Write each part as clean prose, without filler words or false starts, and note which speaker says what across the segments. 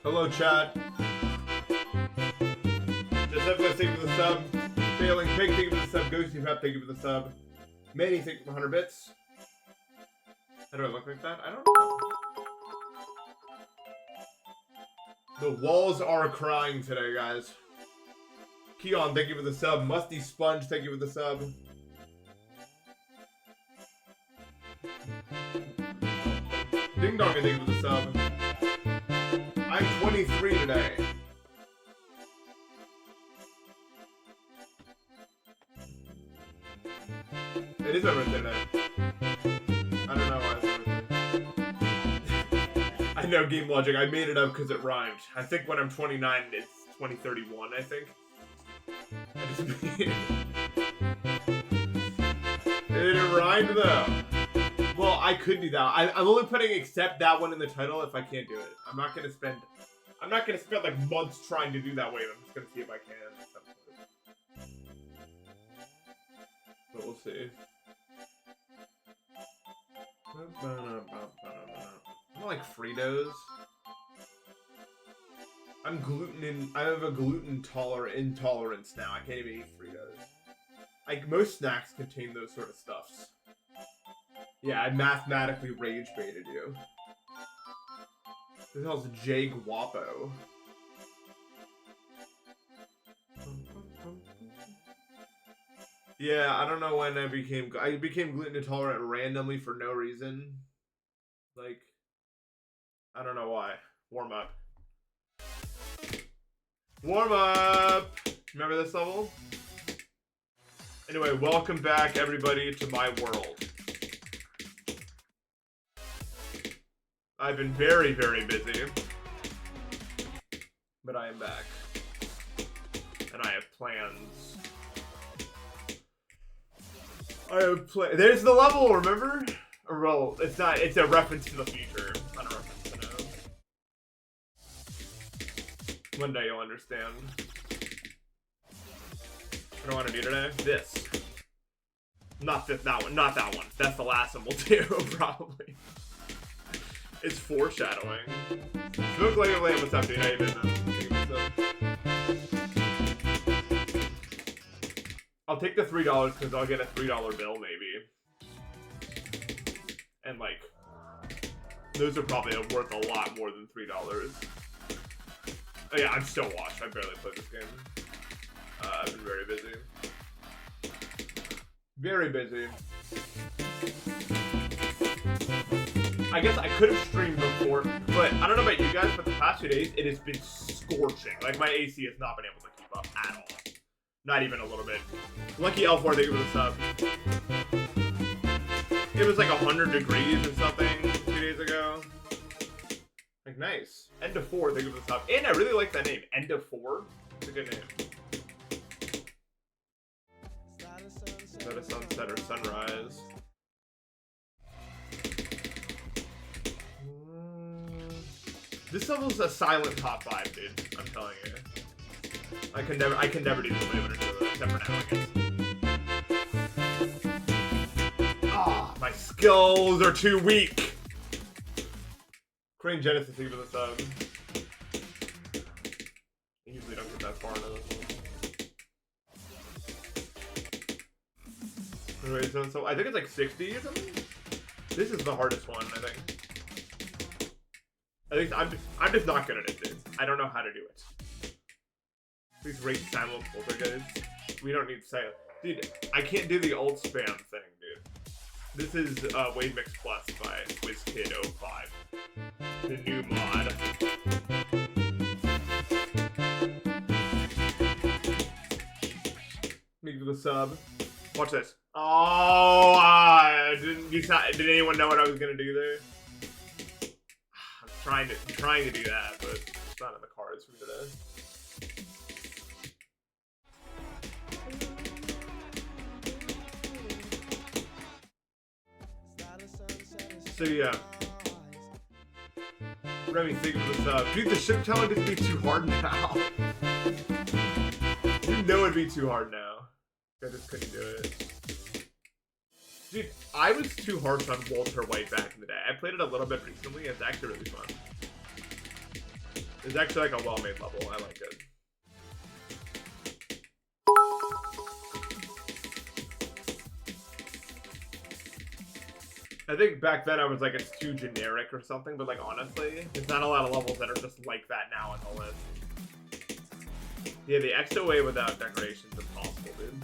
Speaker 1: Hello, chat. Deceptive, thank you for the sub. Failing Pig, thank you for the sub. Ghosty Pep, thank you for the sub. Manny, thank you for 100 bits. How do I look like that? I don't know. The walls are crying today, guys. Keon, thank you for the sub. Musty Sponge, thank you for the sub. Ding Dong, thank you for the sub. I'm 23 today. It is my birthday today. I don't know why it's my birthday. I know game logic. I made it up because it rhymed. I think when I'm 29, it's 2031, I think. I just made it. It rhymed though. Well, I could do that. I'm only putting except that one in the title if I can't do it. I'm not gonna spend like months trying to do that wave. I'm just gonna see if I can at some point. But we'll see. I don't like Fritos. I have a gluten intolerance now. I can't even eat Fritos. Like most snacks contain those sort of stuffs. Yeah, I mathematically rage baited you. Who the hell's Jay Guapo? Yeah, I don't know when I became gluten intolerant randomly for no reason. Like, I don't know why. Warm up. Warm up! Remember this level? Anyway, welcome back everybody to my world. I've been very, very busy. But I am back. And I have plans. There's the level, remember? Or, well, it's not, it's a reference to the future. It's not a reference to now. One day you'll understand. What do I want to do today? This. Not that one, not that one. That's the last one we'll do, probably. It's foreshadowing. Smoke like a lamb, what's up, dude? How you been, man? I'll take the $3 because I'll get a $3 bill, maybe. And, like, those are probably worth a lot more than $3. Oh, yeah, I'm still washed. I barely played this game. I've been very busy. Very busy. I guess I could have streamed before, but I don't know about you guys, but the past 2 days, it has been scorching. Like, my AC has not been able to keep up at all. Not even a little bit. Lucky L4, thank you for the sub. It was like 100 degrees or something 2 days ago. Like, nice. End of 4, thank you for the sub. And I really like that name, End of 4. It's a good name. Is that a sunset or sunrise? This level's a silent top 5, dude. I'm telling you. I can never do this wave except for now, I guess. Ah, my skills are too weak. Crane Genesis, thank you for the sub. I usually don't get that far into this one. So I think it's like 60 or something. This is the hardest one, I think. I'm just not good at it, dude. I don't know how to do it. These rate silent poltergeists. We don't need silent. Dude, I can't do the ult spam thing, dude. This is Wave Mix Plus by WizKid05. The new mod. Thank you for the sub. Watch this. Oh, did anyone know what I was gonna do there? I'm trying to do that, but it's not in the cards for me today. So yeah. Remy, thank you for the sub. Dude, the ship challenge would be too hard now. You know it'd be too hard now. I just couldn't do it. Dude, I was too harsh on Walter White back in the day. I played it a little bit recently. It's actually really fun. It's actually like a well-made level. I like it. I think back then I was like, it's too generic or something, but like honestly, there's not a lot of levels that are just like that now on the list. Yeah, the XOA without decorations is impossible, dude.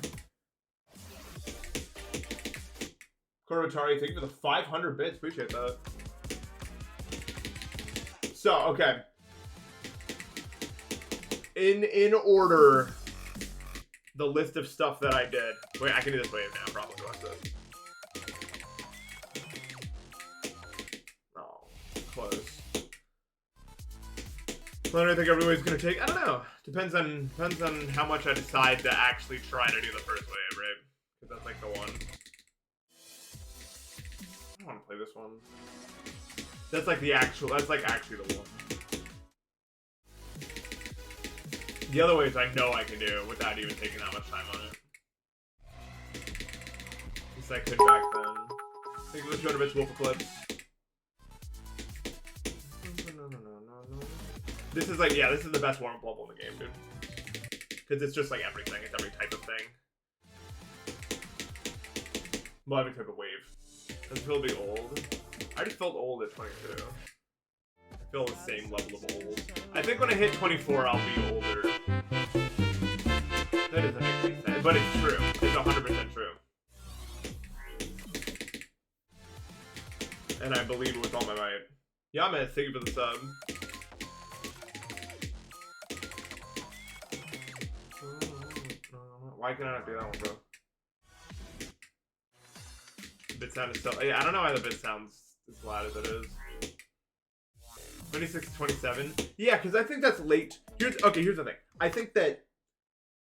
Speaker 1: Korotari, thank you for the 500 bits. Appreciate that. So, okay. In order, the list of stuff that I did. Wait, I can do this wave now, probably. Watch this. Oh, close. What do I think everybody's gonna take? I don't know. Depends on how much I decide to actually try to do the first wave, right? Because that's like the one. I don't want to play this one. That's like the actual. That's like actually the one. The other ways I know I can do without even taking that much time on it. At least I could back then. Thank you for the 200 bits, Wolf Eclipse. This is like, yeah, this is the best warm-up level in the game, dude. Because it's just like everything. It's every type of thing. Well, every type of wave. Does it feel a bit old? I just felt old at 22. I feel the same level of old. I think when I hit 24, I'll be older. That doesn't make any sense, but it's true. It's 100% true. And I believe it with all my might. Yamas, thank you for the sub. Why can I not do that one, bro? The bit sound is so... I don't know why the bit sounds as loud as it is. 26 to 27? Yeah, because I think that's late. Here's the thing. I think that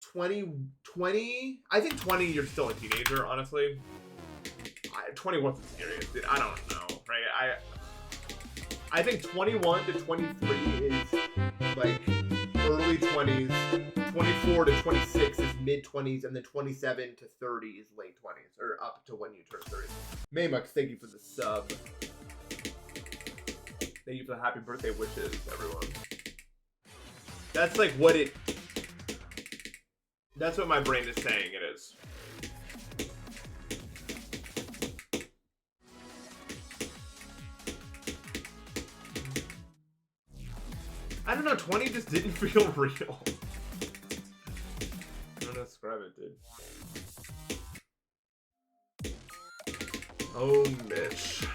Speaker 1: 20... I think 20, you're still a teenager, honestly. 20 wasn't serious, dude. I don't know, right? I think 21 to 23 is, like, early 20s. 24 to 26 is mid-20s, and then 27 to 30 is late 20s, or up to when you turn 30. Maymux, thank you for the sub. Thank you for the happy birthday wishes, everyone. That's like what it... That's what my brain is saying it is. I don't know, 20 just didn't feel real. I don't know, describe it, dude. Oh, Mitch.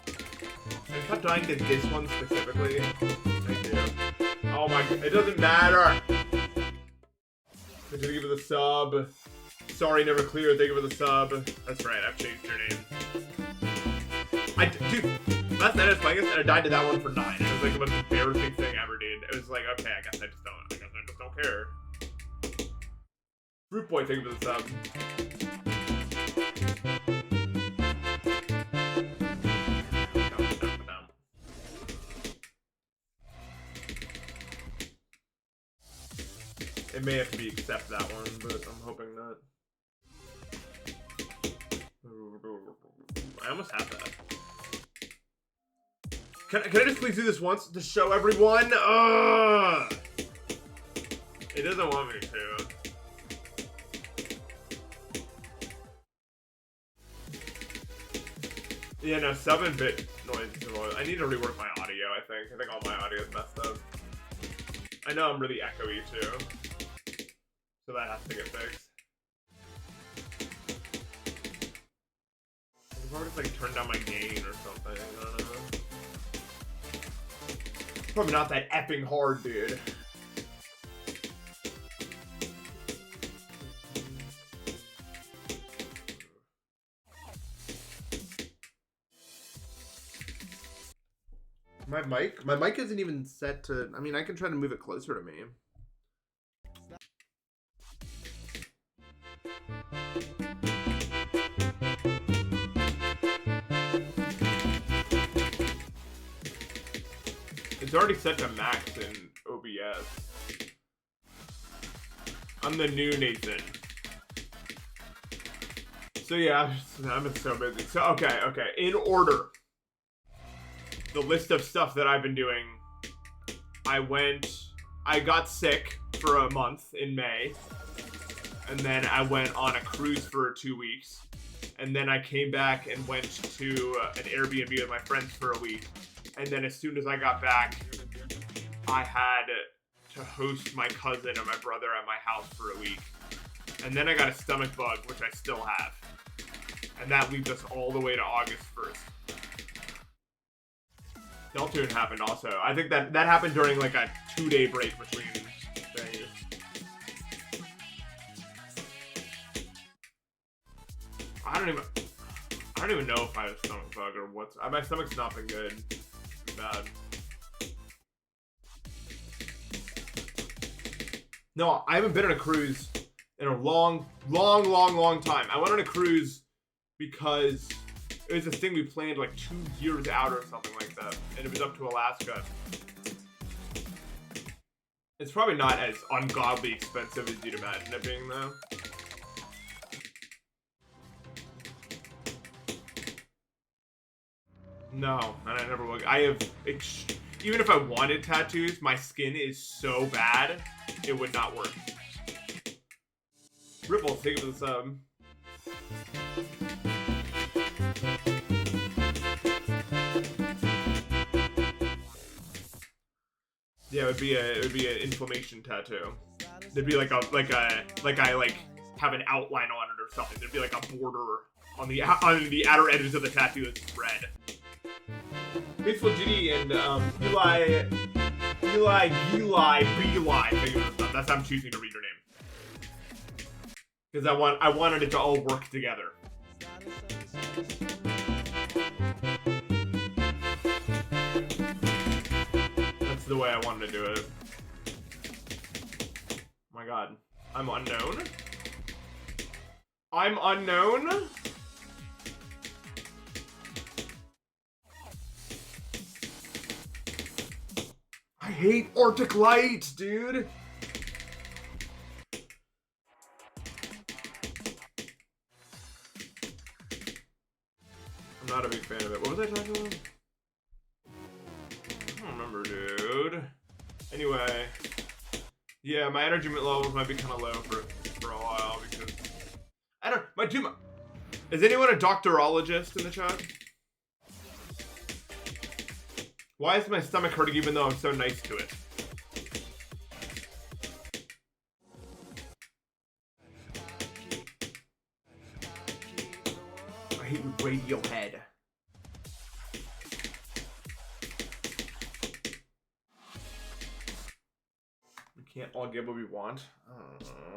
Speaker 1: I kept dying to this one specifically. Thank you. Oh my god, it doesn't matter! Thank you for the sub. Sorry, never clear. Thank you for the sub. That's right, I've changed your name. Dude, last night I was playing this and I died to that one for 9. It was like the most embarrassing thing ever, dude. It was like, okay, I guess I just don't care. Fruit Boy, thank you for the sub. It may have to be except that one, but I'm hoping not. I almost have that. Can I just please do this once to show everyone? Ugh! It doesn't want me to. Yeah, no, 7-bit noise is annoying. I need to rework my audio, I think. I think all my audio is messed up. I know I'm really echoey, too. So that has to get fixed. I can probably just like turn down my gain or something. I don't know. Probably not that epping hard, dude. My mic isn't even set to. I mean, I can try to move it closer to me. It's already set to max in OBS. I'm the new Nathan. So yeah, I'm so busy. So okay. In order. The list of stuff that I've been doing I got sick for a month in May. And then I went on a cruise for 2 weeks. And then I came back and went to an Airbnb with my friends for a week. And then as soon as I got back, I had to host my cousin and my brother at my house for a week. And then I got a stomach bug, which I still have. And that leads us all the way to August 1st. Deltoon happened also. I think that happened during like a 2-day break between things. I don't even know if I have a stomach bug or what's. My stomach's not been good. It's bad. No, I haven't been on a cruise in a long time. I went on a cruise because it was this thing we planned like 2 years out or something like that, and it was up to Alaska. It's probably not as ungodly expensive as you'd imagine it being, though. No, and I never will. I have, even if I wanted tattoos, my skin is so bad, it would not work. Ripple, think of the sub. Yeah, it would be an inflammation tattoo. There'd be like I have an outline on it or something. There'd be like a border on the outer edges of the tattoo that's red. Faithful GD and Eli, that's how I'm choosing to read your name. Because I wanted it to all work together. That's the way I wanted to do it. Oh my god. I'm unknown? I'm unknown? I hate Arctic Light, dude. I'm not a big fan of it. What was I talking about? I don't remember, dude. Anyway, yeah, my energy levels might be kind of low for a while because I don't. Is anyone a doctorologist in the chat? Why is my stomach hurting even though I'm so nice to it? I hate Radiohead. We can't all get what we want.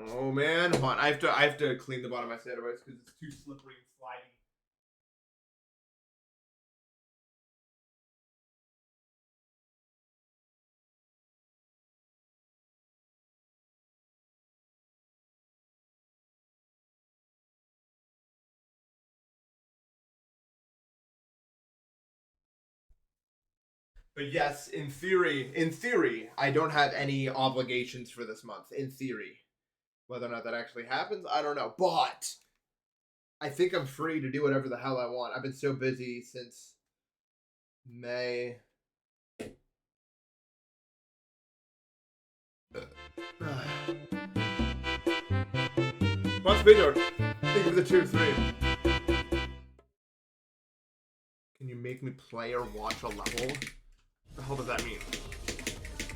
Speaker 1: Oh man, hold on. I have to clean the bottom of my sandwich because it's too slippery and slidey. But yes, in theory, I don't have any obligations for this month. In theory. Whether or not that actually happens, I don't know. But I think I'm free to do whatever the hell I want. I've been so busy since May. What's video? Think of the 2-3. Can you make me play or watch a level? What the hell does that mean?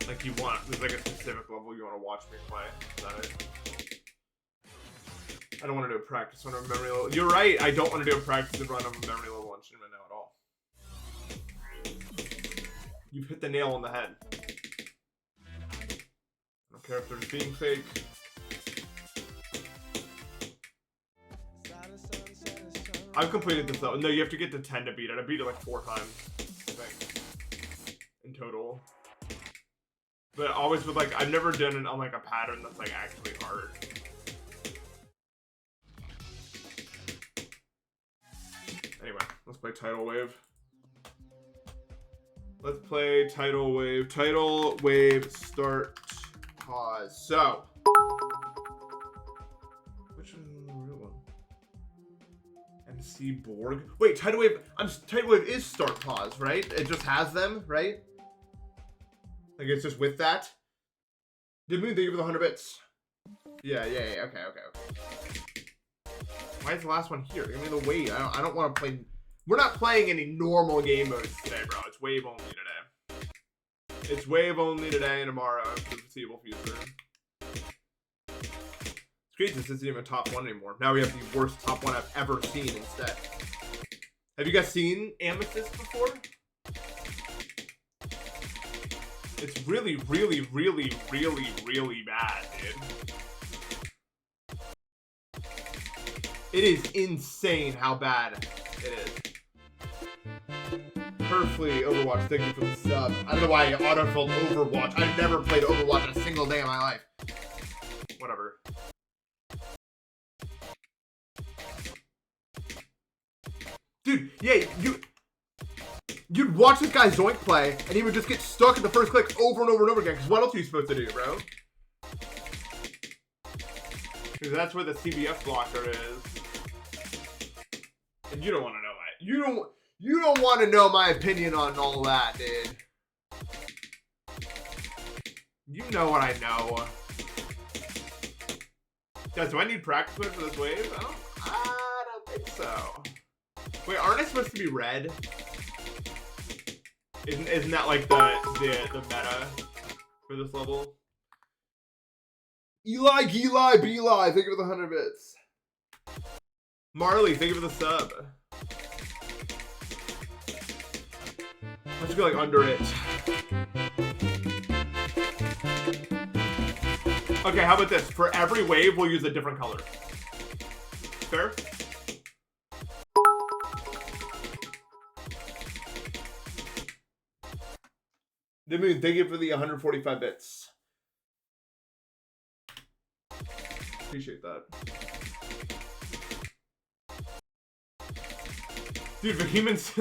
Speaker 1: Like there's like a specific level you want to watch me play. Is that it? I don't want to do a practice run of a memory level. You're right, I don't want to do a practice run of a memory level on Shinra now at all. You've hit the nail on the head. I don't care if they're being fake. I've completed this level. No, you have to get to 10 to beat it. I beat it like 4 times, I think, in total. But always with like, I've never done it on like a pattern that's like actually hard. Anyway, let's play Tidal Wave. Let's play Tidal Wave. Tidal Wave, start, pause. So, which is the real one? MC Borg. Wait, Tidal Wave. Tidal Wave is start, pause, right? It just has them, right? Like it's just with that. Did Moon thank you for the 100 bits? Yeah. Okay. Why is the last one here? Give me the wave. I don't want to play. We're not playing any normal game modes today, bro. It's wave only today. It's wave only today and tomorrow for the foreseeable future. It's crazy this isn't even top 1 anymore. Now we have the worst top 1 I've ever seen instead. Have you guys seen Amethyst before? It's really bad, dude. It is insane how bad it is. Perfectly Overwatch, thank you for the sub. I don't know why I autofilled Overwatch. I've never played Overwatch in a single day of my life. Whatever. Dude, yeah, you'd watch this guy Zoink play, and he would just get stuck at the first click over and over and over again, because what else are you supposed to do, bro? Because that's where the CBF blocker is. And you don't want to know that. You don't want to know my opinion on all that, dude. You know what I know. Guys, do I need practice mode for this wave? I don't think so. Wait, aren't I supposed to be red? Isn't that like the meta for this level? Eli, Beli, thank you for the 100 bits. Marley, thank you for the sub. Let's go like under it. Okay, how about this? For every wave, we'll use a different color. Fair? The Moon, thank you for the 145 bits. Appreciate that. Dude, Vehemence.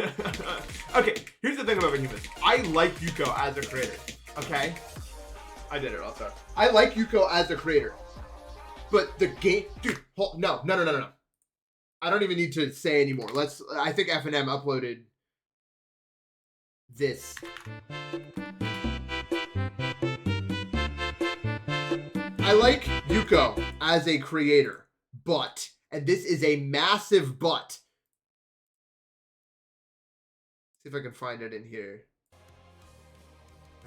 Speaker 1: Okay, here's the thing about Vehemence. I like Yuko as a creator. Okay? I did it also. I like Yuko as a creator. But the game. Dude, no. I don't even need to say anymore. I think F&M uploaded this. I like Yuko as a creator, but, and this is a massive but. See if I can find it in here.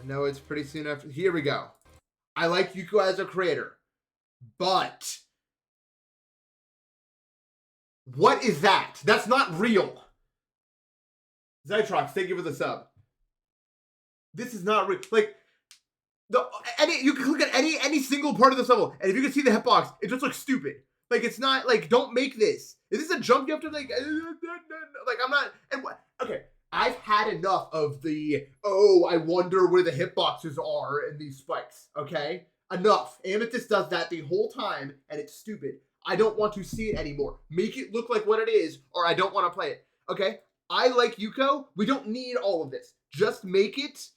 Speaker 1: I know it's pretty soon after. Here we go. I like Yuko as a creator, but what is that? That's not real. Zytrox, thank you for the sub. This is not real. Like, you can click at any single part of this level, and if you can see the hitbox, it just looks stupid. Like, it's not, like, don't make this. Is this a jump you have to, like, I'm not, and what, okay, I've had enough of the, oh, I wonder where the hitboxes are in these spikes, okay? Enough. Amethyst does that the whole time, and it's stupid. I don't want to see it anymore. Make it look like what it is, or I don't want to play it, okay? I like Yuko. We don't need all of this. Just make it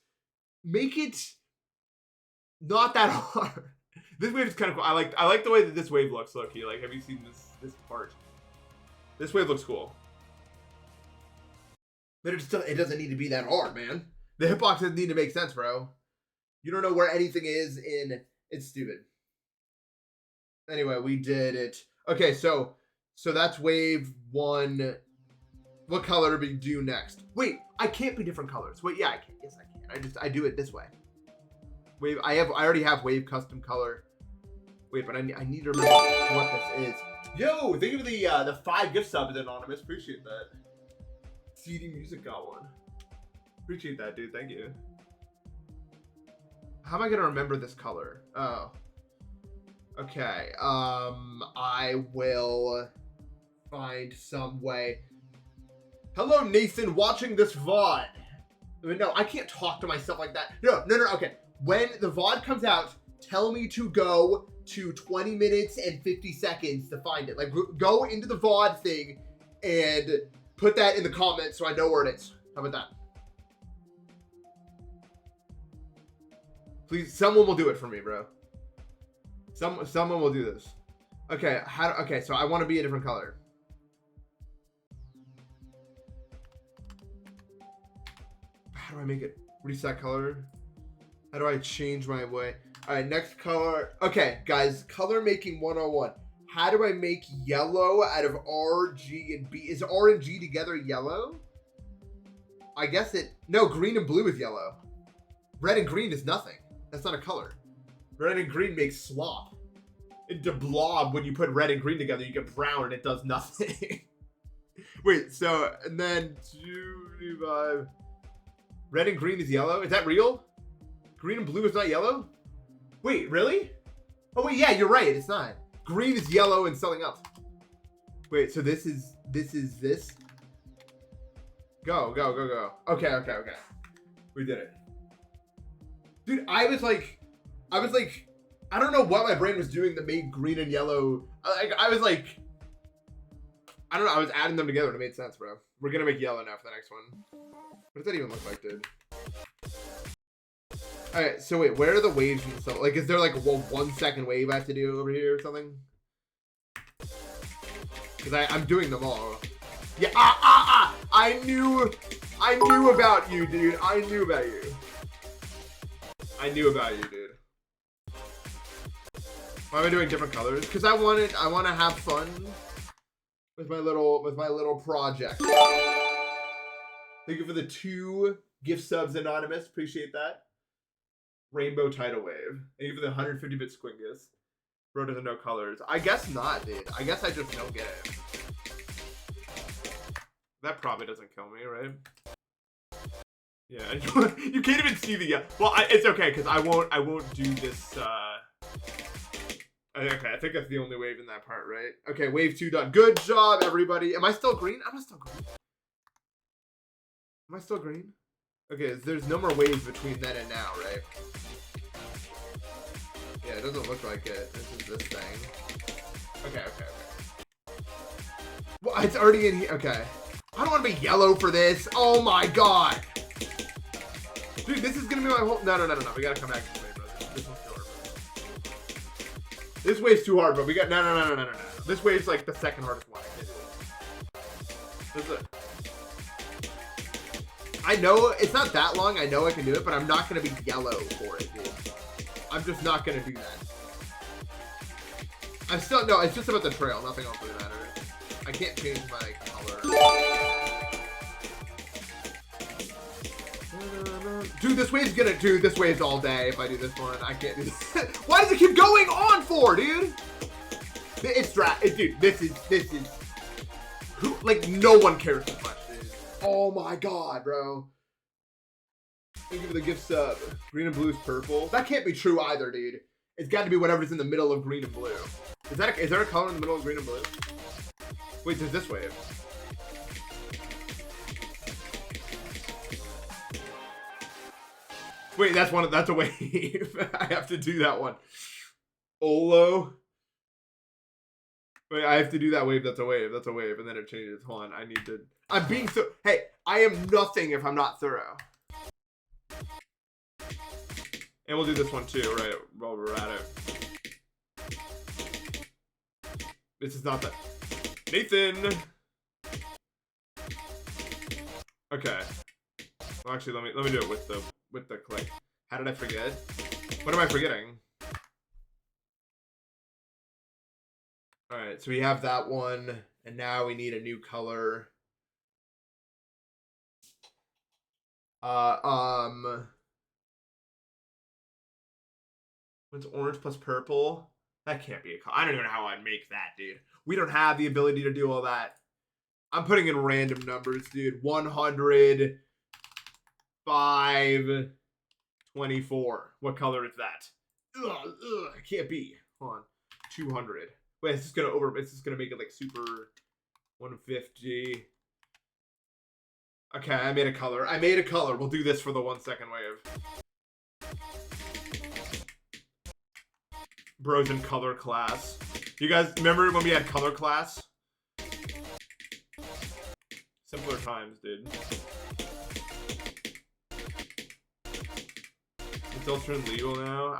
Speaker 1: not that hard. This wave is kind of cool. I like the way that this wave looks, low-key. Like, have you seen this part? This wave looks cool. But it doesn't need to be that hard, man. The hitbox doesn't need to make sense, bro. You don't know where anything is in... It's stupid. Anyway, we did it. Okay, so that's wave 1. What color do we do next? Wait, I can't be different colors. Wait, yeah, I can. Yes, I can. I do it this way. Wave. I already have wave custom color. Wait, but I need to remember what this is. Yo, thank you for the 5 gift subs, Anonymous. Appreciate that. CD Music got one. Appreciate that, dude. Thank you. How am I gonna remember this color? Oh. Okay. I will find some way. Hello, Nathan, watching this VOD. No, I can't talk to myself like that. No, okay. When the VOD comes out, tell me to go to 20 minutes and 50 seconds to find it. Like, go into the VOD thing and put that in the comments so I know where it is. How about that? Please, someone will do it for me, bro. Someone will do this. Okay, okay, so I want to be a different color. How do I make it? Reset color.
Speaker 2: How do I change my way? All right, next color. Okay, guys, color making 101. How do I make yellow out of R, G, and B? Is R and G together yellow? I guess it... No, green and blue is yellow. Red and green is nothing. That's not a color. Red and green makes slop. Into blob, when you put red and green together, you get brown and it does nothing. Wait, so, and then 2, 5. Red and green is yellow? Is that real? Green and blue is not yellow? Wait, really? Oh wait, yeah, you're right, it's not. Green is yellow and something else. Wait, so this is this? Go. Okay. We did it. Dude, I was like, I don't know what my brain was doing that made green and yellow. I was like, I don't know, I was adding them together and it made sense, bro. We're gonna make yellow now for the next one. What does that even look like, dude? Alright, so wait, where are the waves and stuff? Like, is there like a 1 second wave I have to do over here or something? Because I'm doing them all. Yeah, I knew about you, dude. I knew about you, dude. Why am I doing different colors? Because I want to have fun with my little project. Thank you for the 2 gift subs, Anonymous. Appreciate that. Rainbow Tidal Wave. Thank you for the 150-bit Squingus. Bro doesn't know colors. I guess not, dude. I guess I just don't get it. That probably doesn't kill me, right? Yeah, you can't even see the... Well, it's okay, because I won't do this... Okay, I think that's the only wave in that part, right? Okay, wave 2 done. Good job, everybody. Am I still green? I'm not still green. Am I still green? Okay, there's no more waves between then and now, right? Yeah, it doesn't look like it. This is this thing. Okay. Well, it's already in here. Okay. I don't want to be yellow for this. Oh my god. Dude, this is going to be my whole... No. We got to come back to this wave, bro. This one's too hard, bro. This wave's too hard, bro. We got... No. This wave's like the second hardest one. I can't do it. This is it. I know it's not that long. I know I can do it, but I'm not going to be yellow for it, dude. I'm just not going to do that. I'm still... No, it's just about the trail. Nothing else really matters. I can't change my color. Dude, this wave's gonna do this wave's all day if I do this one. I can't do this. Why does it keep going on for, dude? It's dude, this is who, like, no one cares this much, dude. Oh my god, bro. Thank you for the gift sub. Green and blue is purple. That can't be true either, dude. It's got to be whatever's in the middle of green and blue. Is there a color in the middle of green and blue? Wait, there's this wave. Wait, that's a wave. I have to do that one. Olo. Wait, I have to do that wave. That's a wave. And then it changes. Hold on. I'm being so... Hey, I am nothing if I'm not thorough. And we'll do this one too, right? While we're at it. This is not that... Nathan! Okay. Well, actually, let me do it with the click. How did I forget? What am I forgetting? Alright, so we have that one, and now we need a new color. What's orange plus purple? That can't be a color. I don't even know how I'd make that, dude. We don't have the ability to do all that. I'm putting in random numbers, dude. 100, 5, 24. What color is that? Ugh, it can't be. Hold on. 200. Wait, it's just gonna make it like super 150. Okay, I made a color. We'll do this for the 1 second wave. Bros in color class. You guys remember when we had color class? Simpler times, dude. It's still turned legal now.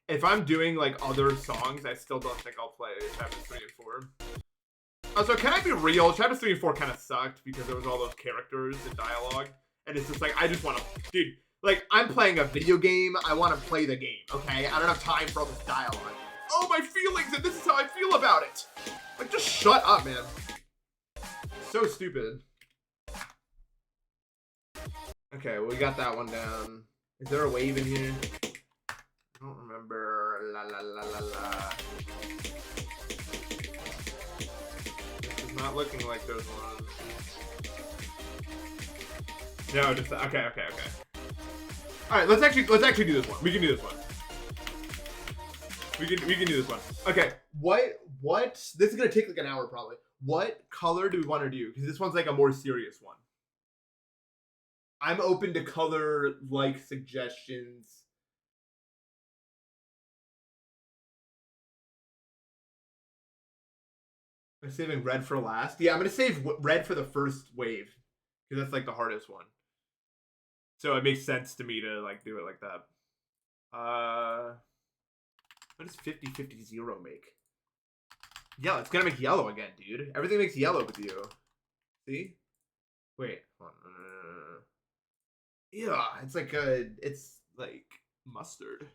Speaker 2: If I'm doing like other songs, I still don't think I'll play chapters 3 and 4. Also, can I be real? Chapters 3 and 4 kind of sucked because there was all those characters and dialogue, and it's just like I just want to, dude. Like, I'm playing a video game. I want to play the game, okay? I don't have time for all this dialogue. Oh, my feelings, and this is how I feel about it. Like, just shut up, man. So stupid. Okay, well, we got that one down. Is there a wave in here? I don't remember. La la la la la. This is not looking like those ones. No, just okay. All right, let's actually do this one. We can do this one. We can do this one. Okay, what? This is gonna take like an hour probably. What color do we want to do? Because this one's like a more serious one. I'm open to color like suggestions. I'm saving red for last. Yeah, I'm gonna save red for the first wave because that's like the hardest one. So it makes sense to me to like do it like that. What does 50-50-0 make? Yeah, it's gonna make yellow again, dude. Everything makes yellow with you. See? Wait. Hold on. Yeah, it's like mustard.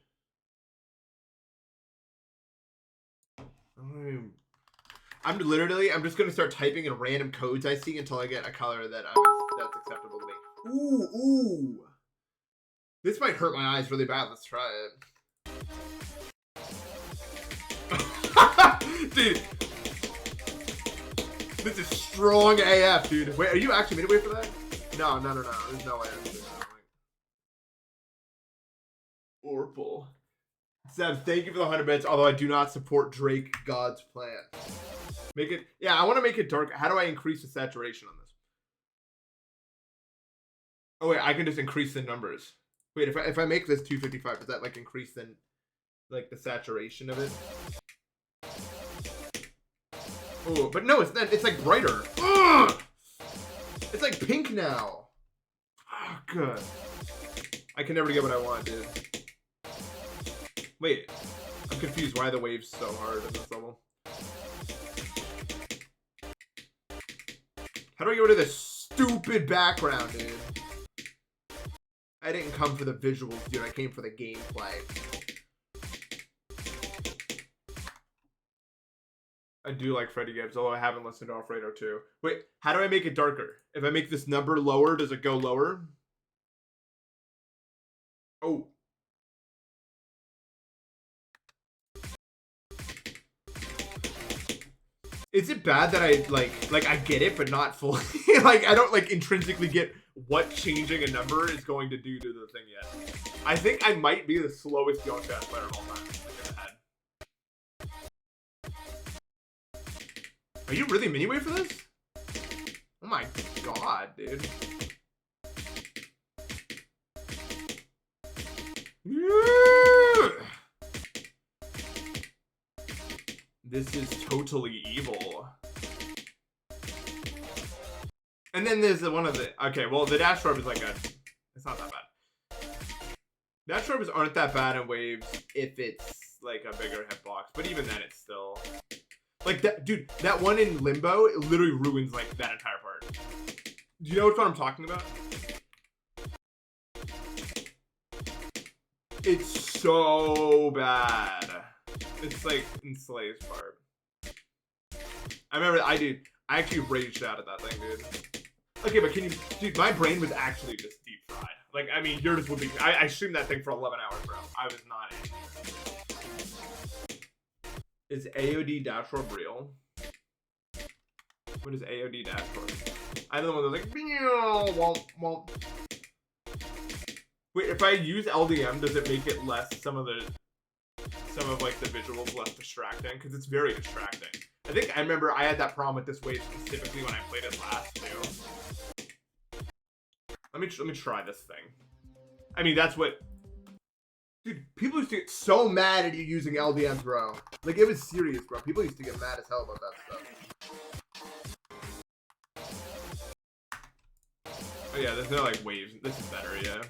Speaker 2: I'm just gonna start typing in random codes I see until I get a color that's acceptable to me. Ooh. This might hurt my eyes really bad. Let's try it. Dude. This is strong AF, dude. Wait, are you actually made a way for that? No. There's no way. Orpal. Seb, thank you for the 100 bits, although I do not support Drake God's plan. Make it, yeah, I want to make it dark. How do I increase the saturation on this? Oh wait, I can just increase the numbers. Wait, if I make this 255, does that like increase the saturation of it? Oh, but no, it's like brighter. Ugh! It's like pink now. Oh, good. I can never get what I want, dude. Wait, I'm confused. Why are the waves so hard at this level? How do I get rid of this stupid background, dude? I didn't come for the visuals, dude. I came for the gameplay. I do like Freddie Gibbs, although I haven't listened to Alfredo 2. Wait, how do I make it darker? If I make this number lower, does it go lower? Oh. Is it bad that I I get it but not fully? Like I don't like intrinsically get what changing a number is going to do to the thing yet. I think I might be the slowest Young Chess player of all time. Like in the head. Are you really mini-wave for this? Oh my god, dude. This is totally evil. And then there's one of the... Okay, well, the dash orb is like a... It's not that bad. Dash orbs aren't that bad in waves if it's like a bigger hitbox. But even then, it's still... Like, that, dude, that one in Limbo, it literally ruins, like, that entire part. Do you know which one I'm talking about? It's so bad. It's like in Slay's part. I remember I actually raged out at that thing, dude. Okay, but can you, dude, my brain was actually just deep fried. Like, I mean, yours would be, I streamed that thing for 11 hours, bro. I was not in. Is AOD dash orb real? What is AOD dash orb? I know the one that's like, womp. Wait, if I use LDM, does it make it less, some of like the visuals less distracting? Because it's very distracting. I think I remember I had that problem with this wave specifically when I played it last too. Let me try this thing. I mean, that's what... Dude, people used to get so mad at you using LDMs, bro. Like, it was serious, bro. People used to get mad as hell about that stuff. Oh yeah, there's no like waves. This is better, yeah.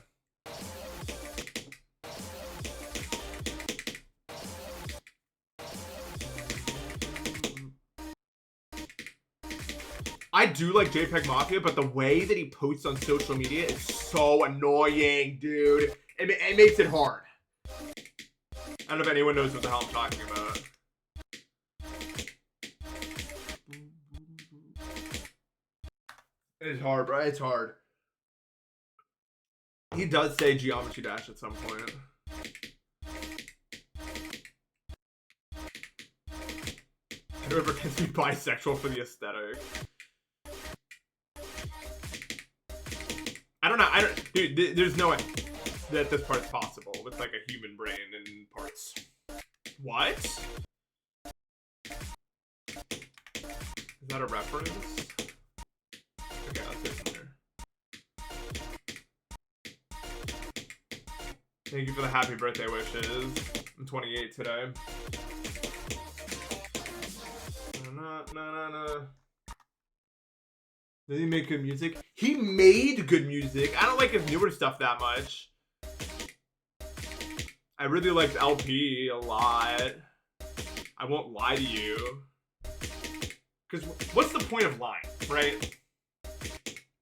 Speaker 1: I do like JPEG Mafia, but the way that he posts on social media is so annoying, dude. It makes it hard. I don't know if anyone knows what the hell I'm talking about. It's hard, bro. It's hard. He does say Geometry Dash at some point. Whoever can be bisexual for the aesthetic. I don't know. Dude, there's no way that this part's possible with like a human brain and parts. What? Is that a reference? Okay, let's get from here. Thank you for the happy birthday wishes. I'm 28 today. No. Did he make good music? He made good music. I don't like his newer stuff that much. I really liked LP a lot. I won't lie to you. Because what's the point of lying, right?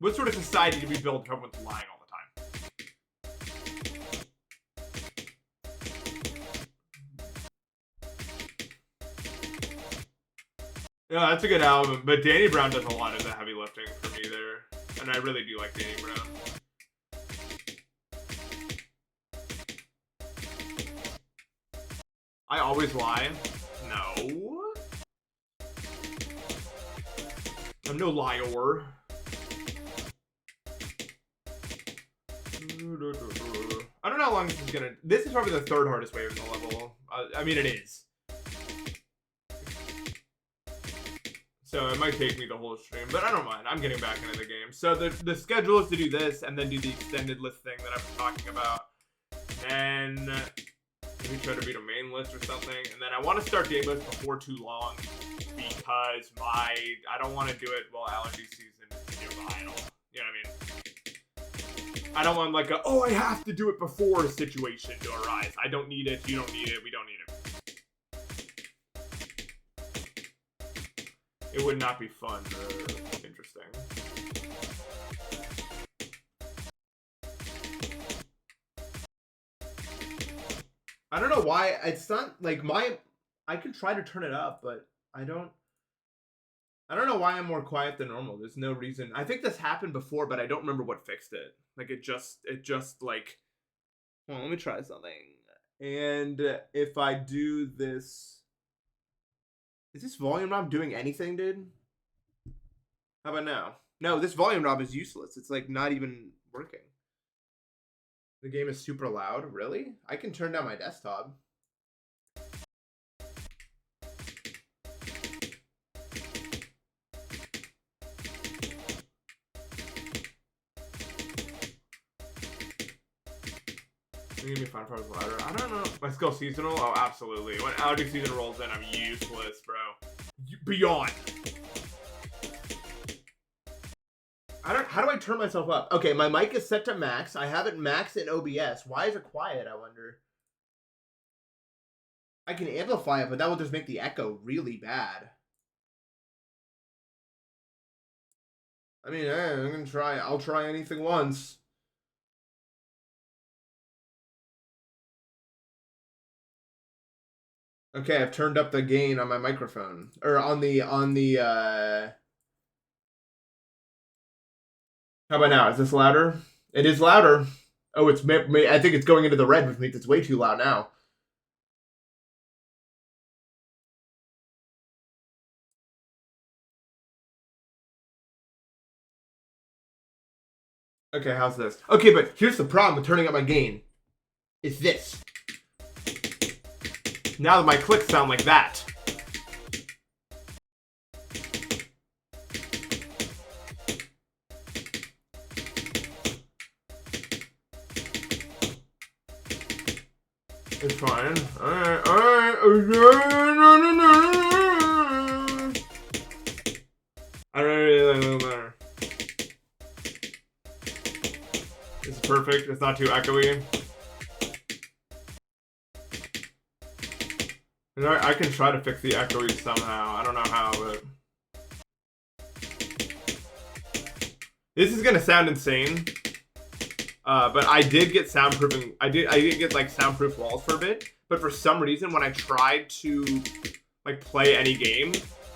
Speaker 1: What sort of society do we build if everyone's lying all the time? Yeah, that's a good album, but Danny Brown does a lot of the heavy lifting for me there. And I really do like Danny Brown. I always lie. No. I'm no liar. I don't know how long this is gonna... This is probably the third hardest wave in the level. I mean, it is. So it might take me the whole stream, but I don't mind. I'm getting back into the game. So the schedule is to do this and then do the extended list thing that I was talking about. And maybe try to beat a main list or something. And then I want to start game list before too long because I don't want to do it while allergy season is nearby at all. You know what I mean? I don't want like a, oh, I have to do it before situation to arise. I don't need it. You don't need it. We don't need it. It would not be fun or interesting. I don't know why it's not like I could try to turn it up, but I don't know why I'm more quiet than normal. There's no reason. I think this happened before, but I don't remember what fixed it. Like it just like, well, let me try something. And if I do this, is this volume knob doing anything, dude? How about now? No, this volume knob is useless. It's like not even working. The game is super loud. Really? I can turn down my desktop. Give me fun parts louder. I don't know. My skill seasonal? Oh, absolutely. When allergy season rolls in, I'm useless, bro. Beyond. How do I turn myself up? Okay, my mic is set to max. I have it max in OBS. Why is it quiet, I wonder? I can amplify it, but that will just make the echo really bad. I mean, I'm gonna try. I'll try anything once. Okay, I've turned up the gain on my microphone. Or on the How about now? Is this louder? It is louder. Oh, I think it's going into the red, which means it's way too loud now. Okay, how's this? Okay, but here's the problem with turning up my gain. It's this. Now my clicks sound like that. It's fine. Alright. I don't really matter. It's perfect. It's not too echoey. You know, I can try to fix the echoing somehow. I don't know how, but This is gonna sound insane, but I did get soundproofing. I did get like soundproof walls for a bit. But for some reason, when I tried to like play any game,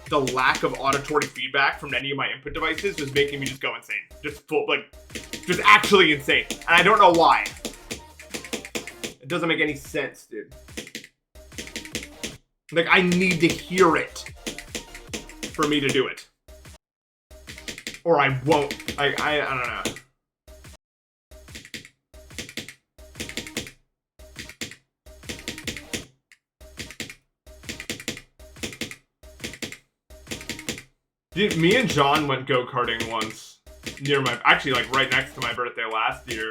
Speaker 1: the lack of auditory feedback from any of my input devices was making me just go insane. Just actually insane. And I don't know why. It doesn't make any sense, dude. Like, I need to hear it for me to do it. Or I won't. I don't know. Dude, me and John went go-karting once near my, actually like right next to my birthday last year.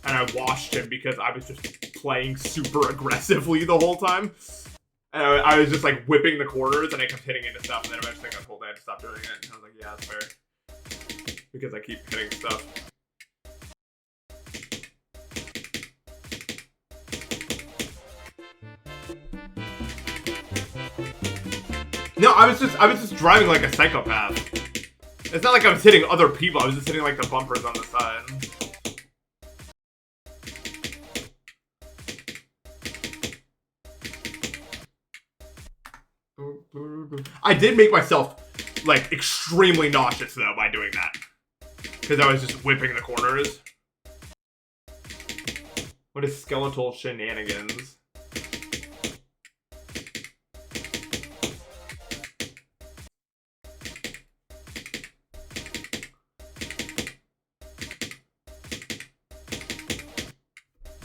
Speaker 1: And I watched him because I was just playing super aggressively the whole time. And I was just like whipping the corners and I kept hitting into stuff. And then eventually I got told I had to stop doing it. And I was like, yeah, that's fair. Because I keep hitting stuff. No, I was just driving like a psychopath. It's not like I was hitting other people, I was just hitting like the bumpers on the side. I did make myself like extremely nauseous though by doing that. Because I was just whipping the corners. What is skeletal shenanigans?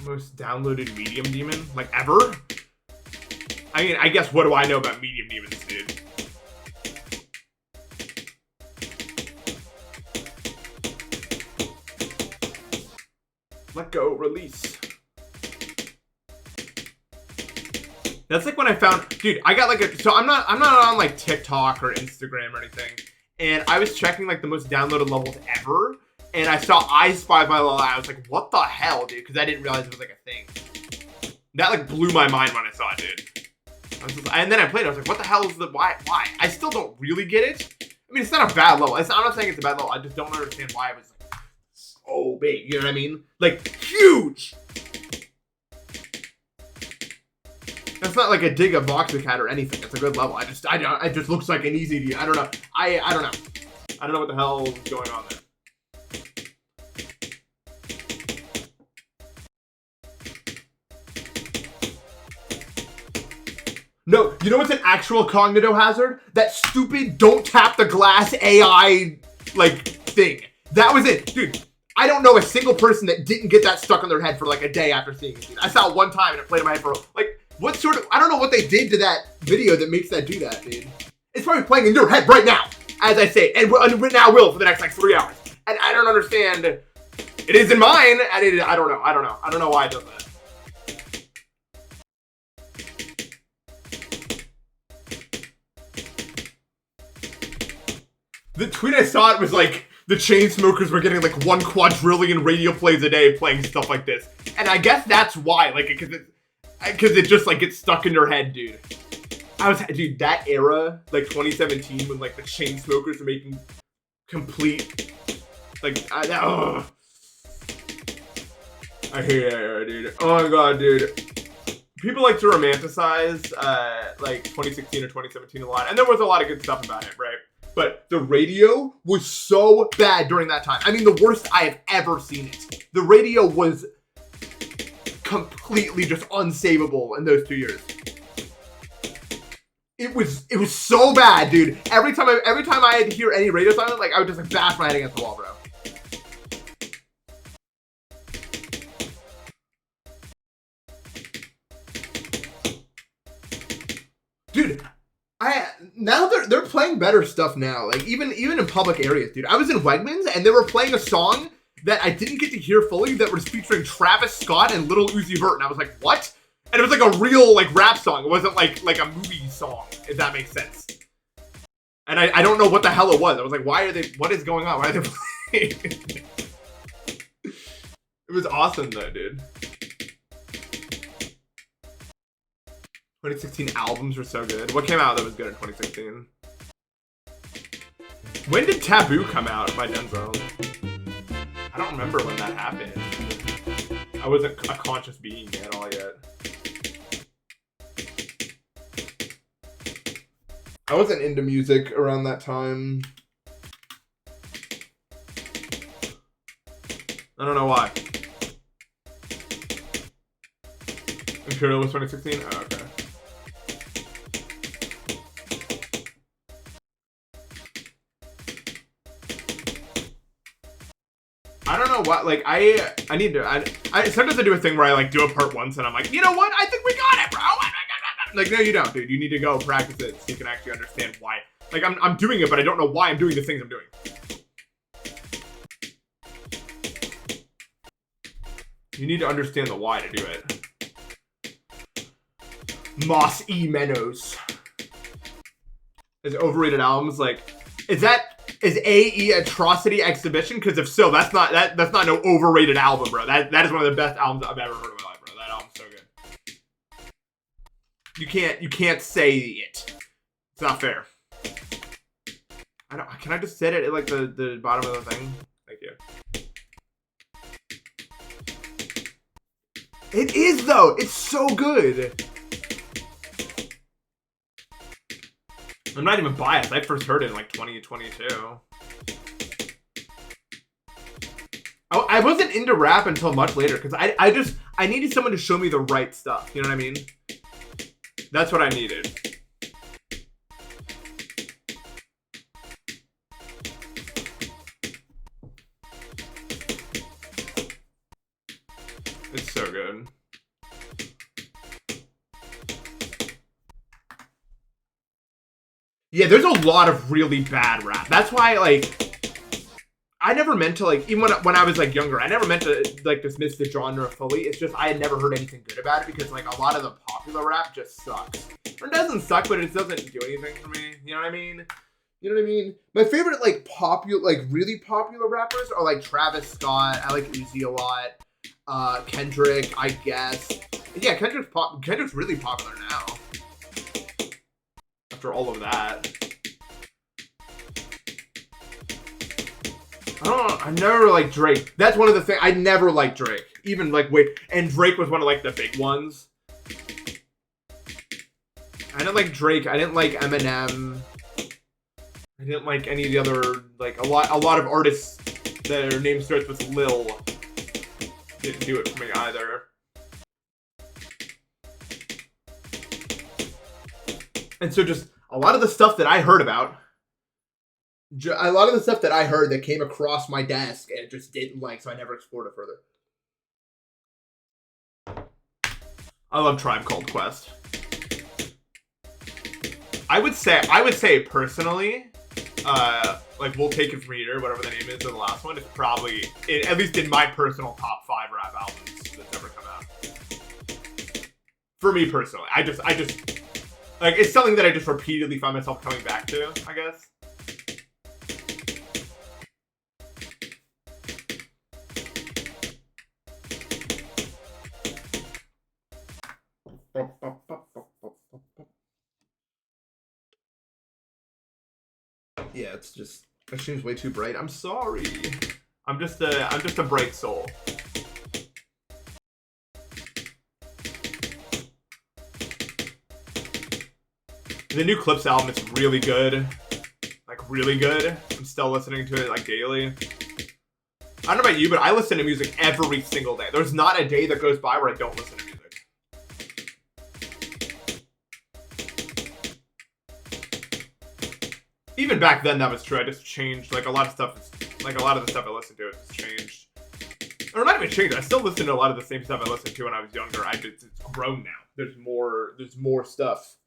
Speaker 1: Most downloaded medium demon? Like ever? I mean, I guess what do I know about medium demons, dude? Let go, release. That's like when I found, dude, I got like so I'm not on like TikTok or Instagram or anything. And I was checking like the most downloaded levels ever. And I saw I Spy by Lala. I was like, what the hell, dude? Because I didn't realize it was like a thing. That like blew my mind when I saw it, dude. And then I played it. I was like, what the hell is the, why? I still don't really get it. I mean, it's not a bad level. I'm not saying it's a bad level. I just don't understand why it was like so big. You know what I mean? Like, huge. That's not like a dig of Voxacat or anything. It's a good level. It just looks like an easy, I don't know. I don't know. I don't know what the hell is going on there. No, you know what's an actual cognito hazard? That stupid don't tap the glass AI, like, thing. That was it. Dude, I don't know a single person that didn't get that stuck on their head for like a day after seeing it, dude. I saw it one time and it played in my head for, like, what sort of, I don't know what they did to that video that makes that do that, dude. It's probably playing in your head right now, as I say, and now will for the next, like, 3 hours. And I don't understand. It is in mine, and I don't know. I don't know why it does that. The tweet I saw, it was like, the Chainsmokers were getting like 1 quadrillion radio plays a day playing stuff like this. And I guess that's why, like, because it just like gets stuck in your head, dude. Dude, that era, like 2017, when like the Chainsmokers were making complete, like, I hate that era, dude. Oh my god, dude. People like to romanticize, like 2016 or 2017 a lot, and there was a lot of good stuff about it, right? But the radio was so bad during that time. I mean, the worst I have ever seen it. The radio was completely just unsavable in those 2 years. It was so bad, dude. Every time I had to hear any radio song, like I would just like bash my head against the wall, bro. Dude, now they're playing better stuff now. Like even in public areas, dude. I was in Wegmans and they were playing a song that I didn't get to hear fully that was featuring Travis Scott and Lil Uzi Vert, and I was like, what? And it was like a real like rap song. It wasn't like a movie song, if that makes sense. And I don't know what the hell it was. I was like, what is going on? Why are they playing? It was awesome though, dude. 2016 albums were so good. What came out that was good in 2016? When did Taboo come out by Denzel? I don't remember when that happened. I wasn't a conscious being at all yet.
Speaker 2: I wasn't into music around that time.
Speaker 1: I don't know why. Imperial was 2016? Oh, okay. I don't know what, like, I need to, I sometimes I do a thing where I, like, do a part once and I'm like, you know what? I think we got it, bro. Like, no, you don't, dude. You need to go practice it so you can actually understand why. Like, I'm doing it, but I don't know why I'm doing the things I'm doing. You need to understand the why to do it. Moss E. Meadows. Is overrated albums, like, is AE Atrocity Exhibition? Because if so, that's not no overrated album, bro. That is one of the best albums I've ever heard in my life, bro. That album's so good. You can't say it. It's not fair. Can I just sit it at like the bottom of the thing? Thank you. It is though. It's so good. I'm not even biased. I first heard it in like 2022. I wasn't into rap until much later because I needed someone to show me the right stuff. You know what I mean? That's what I needed. It's so good. Yeah, there's a lot of really bad rap. That's why, like, I never meant to, like, even when I was, like, younger, I never meant to, like, dismiss the genre fully. It's just I had never heard anything good about it because, like, a lot of the popular rap just sucks. Or it doesn't suck, but it doesn't do anything for me. You know what I mean?
Speaker 2: You know what I mean? My favorite, like, really popular rappers are, like, Travis Scott. I like Uzi a lot. Kendrick, I guess. Yeah, Kendrick's really popular now.
Speaker 1: After all of that. I never liked Drake. That's one of the things. I never liked Drake. Even, like, and Drake was one of, like, the big ones. I didn't like Drake. I didn't like Eminem. I didn't like any of the other, like, a lot of artists that their name starts with Lil. Didn't do it for me either. And so just a lot of the stuff that I heard about, that came across my desk and it just didn't like, so I never explored it further. I love Tribe Called Quest. I would say personally, like, We'll Take It From Here, whatever the name is of the last one, is probably, at least in my personal top 5 rap albums that's ever come out. For me personally, I just, like, it's something that I just repeatedly find myself coming back to, I guess. Yeah, it's just, that seems way too bright. I'm sorry. I'm just a bright soul. The new Clips album is really good. Like, really good. I'm still listening to it, like, daily. I don't know about you, but I listen to music every single day. There's not a day that goes by where I don't listen to music. Even back then, that was true. I just changed, like, a lot of the stuff I listened to, it just changed. Or not even changed. I still listen to a lot of the same stuff I listened to when I was younger. It's grown now. There's more stuff.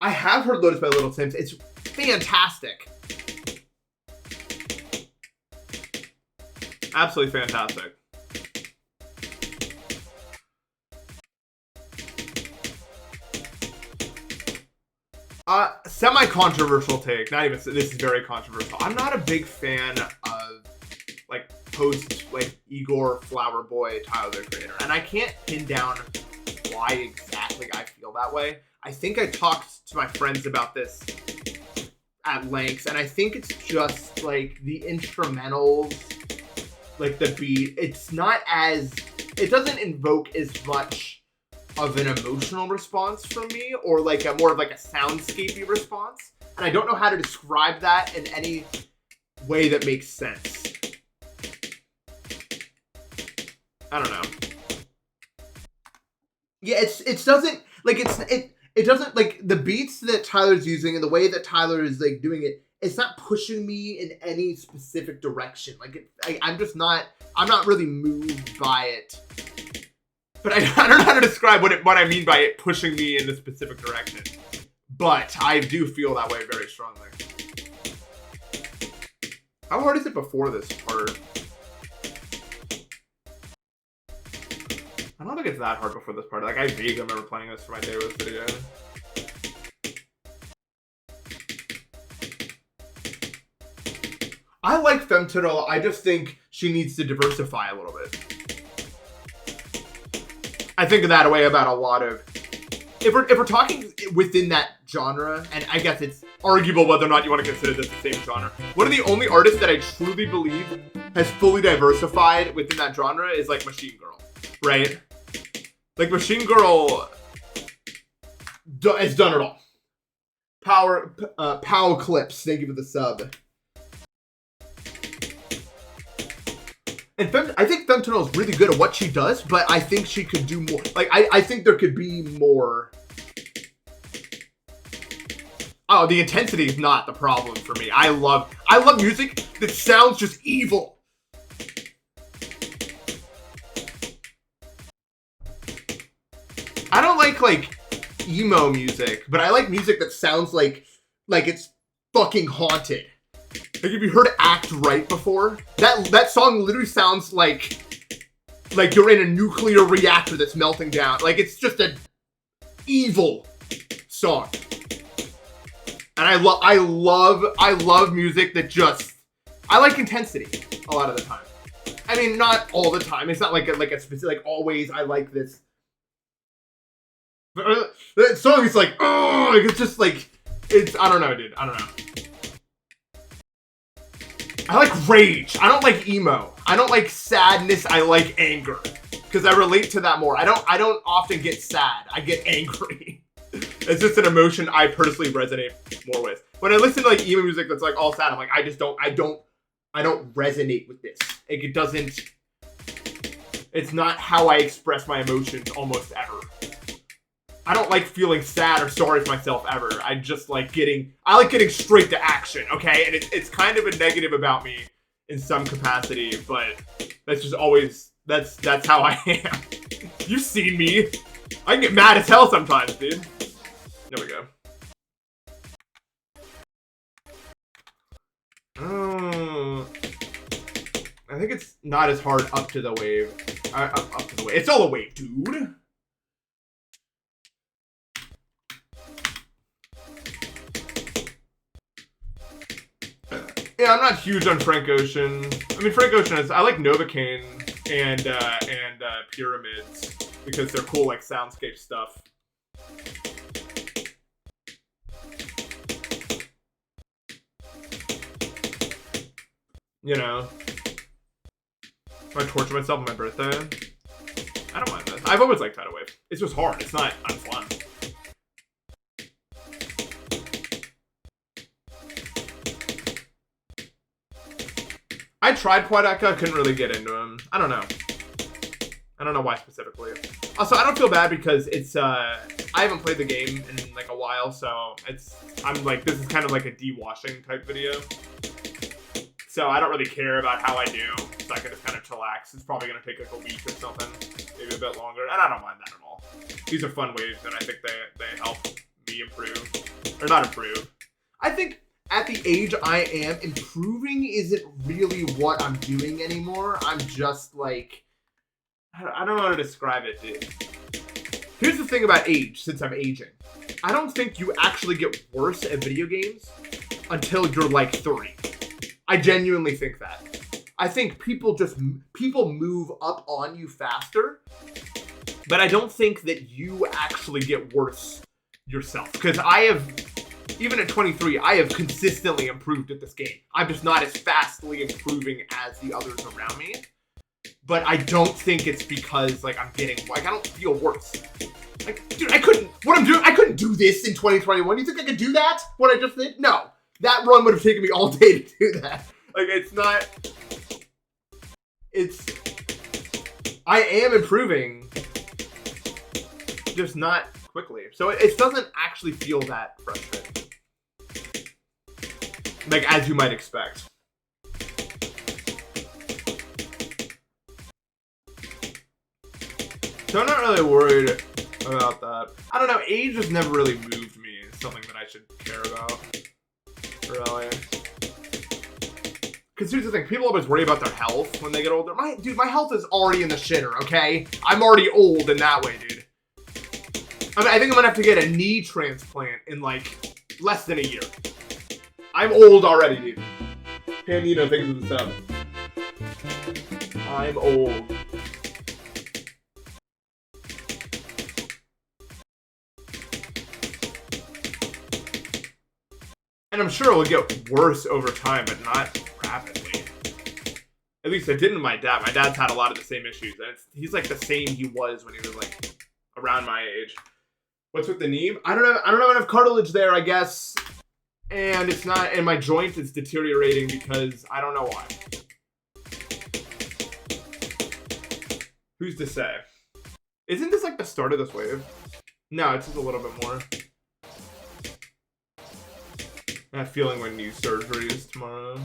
Speaker 1: I have heard Lotus by Little Sims. It's fantastic. Absolutely fantastic. Semi-controversial take. Not even, this is very controversial. I'm not a big fan of, like, post, like, Igor Flower Boy, Tyler, the Creator. And I can't pin down why exactly I feel that way. I think I talked to my friends about this at length, and I think it's just, like, the instrumentals
Speaker 2: like the beat, it's not as, it doesn't invoke as much of an emotional response from me, or like a more of like a soundscapey response. And I don't know how to describe that in any way that makes sense. I don't know. Yeah, it doesn't like it doesn't like the beats that Tyler's using and the way that Tyler is like doing it. It's not pushing me in any specific direction. Like I'm not really moved by it. But I don't know how to describe what I mean by it pushing me in a specific direction. But I do feel that way very strongly. How hard is it before this part? I don't think it's that hard before this part. Like, I vaguely remember playing this for my day with video. I like Femtidal. I just think she needs to diversify a little bit. I think that way about a lot of... If we're talking within that genre, and I guess it's arguable whether or not you want to consider this the same genre, one of the only artists that I truly believe has fully diversified within that genre is, like, Machine Girl, right? Like, Machine Girl has done it all. Pow Clips, thank you for the sub. And I think Femtidal is really good at what she does, but I think she could do more. Like, I think there could be more. Oh, the intensity is not the problem for me. I love music that sounds just evil. I don't like emo music, but I like music that sounds like it's fucking haunted. Like, have you heard Act Right before? That song literally sounds like you're in a nuclear reactor that's melting down. Like, it's just an evil song. And I love music that just... I like intensity a lot of the time. I mean, not all the time. It's not like a specific, like, always I like this. But that song is like, oh, it's just like, it's, I don't know, dude. I don't know. I like rage. I don't like emo. I don't like sadness. I like anger. Because I relate to that more. I don't often get sad. I get angry. It's just an emotion I personally resonate more with. When I listen to like emo music that's like all sad, I'm like, I don't resonate with this. Like, it doesn't, it's not how I express my emotions almost ever. I don't like feeling sad or sorry for myself ever. I just like getting straight to action, okay? And it's kind of a negative about me in some capacity, but that's just always, that's how I am. You've seen me. I can get mad as hell sometimes, dude. There we go. I think it's not as hard up to the wave. Up to the wave. It's all a wave, dude. Yeah, I'm not huge on Frank Ocean. I mean, Frank Ocean is... I like Novocaine and Pyramids because they're cool, like, soundscape stuff. You know? If I torture myself on my birthday, I don't mind this. I've always liked Tidal Wave. It's just hard. It's not unfun. I tried Quadeka, couldn't really get into him. I don't know. I don't know why specifically. Also, I don't feel bad because it's, I haven't played the game in like a while, so I'm like, this is kind of like a de-washing type video. So I don't really care about how I do, so I can just kind of chillax. It's probably going to take like a week or something, maybe a bit longer, and I don't mind that at all. These are fun waves, and I think they help me improve. Or not improve. I think at the age I am, improving isn't really what I'm doing anymore. I'm just like, I don't know how to describe it, dude. Here's the thing about age, since I'm aging. I don't think you actually get worse at video games until you're like 30. I genuinely think that. I think people move up on you faster, but I don't think that you actually get worse yourself. Because
Speaker 1: Even at 23, I have consistently improved at this game. I'm just not as fastly improving as the others around me. But I don't think it's because, like, I'm getting, like, I don't feel worse. Like, dude, I couldn't do this in 2021. You think I could do that? What I just did? No. That run would have taken me all day to do that. Like, I am improving, just not quickly. So it doesn't actually feel that frustrating. Like, as you might expect. So I'm not really worried about that. I don't know, age has never really moved me. It's something that I should care about. Really. Because here's the thing, people always worry about their health when they get older. Dude, my health is already in the shitter, okay? I'm already old in that way, dude. I mean, I think I'm gonna have to get a knee transplant in, like, less than a year. I'm old already, dude. Panino, thank you for the sub. I'm old. And I'm sure it will get worse over time, but not rapidly. At least it didn't with my dad. My dad's had a lot of the same issues. And he's like the same he was when he was like around my age. What's with the knee? I don't have enough cartilage there, I guess. And it's not, and my joint is deteriorating because I don't know why. Who's to say? Isn't this like the start of this wave? No, it's just a little bit more. That feeling when knee surgery is tomorrow.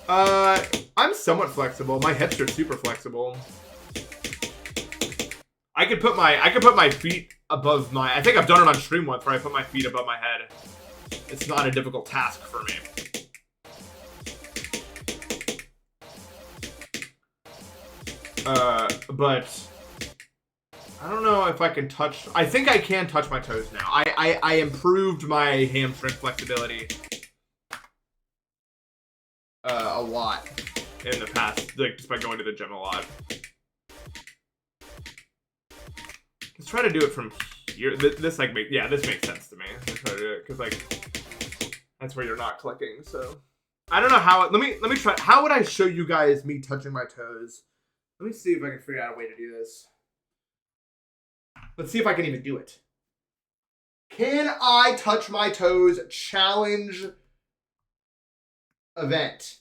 Speaker 1: I'm somewhat flexible. My hips are super flexible. I could put my feet above my. I think I've done it on stream once where I put my feet above my head. It's not a difficult task for me. But I don't know if I can touch. I think I can touch my toes now. I improved my hamstring flexibility a lot in the past, like just by going to the gym a lot. Let's try to do it from here. This like this makes sense to me. Let's try to do it because like that's where you're not clicking. So I don't know how. Let me try. How would I show you guys me touching my toes? Let me see if I can figure out a way to do this. Let's see if I can even do it. Can I touch my toes challenge event?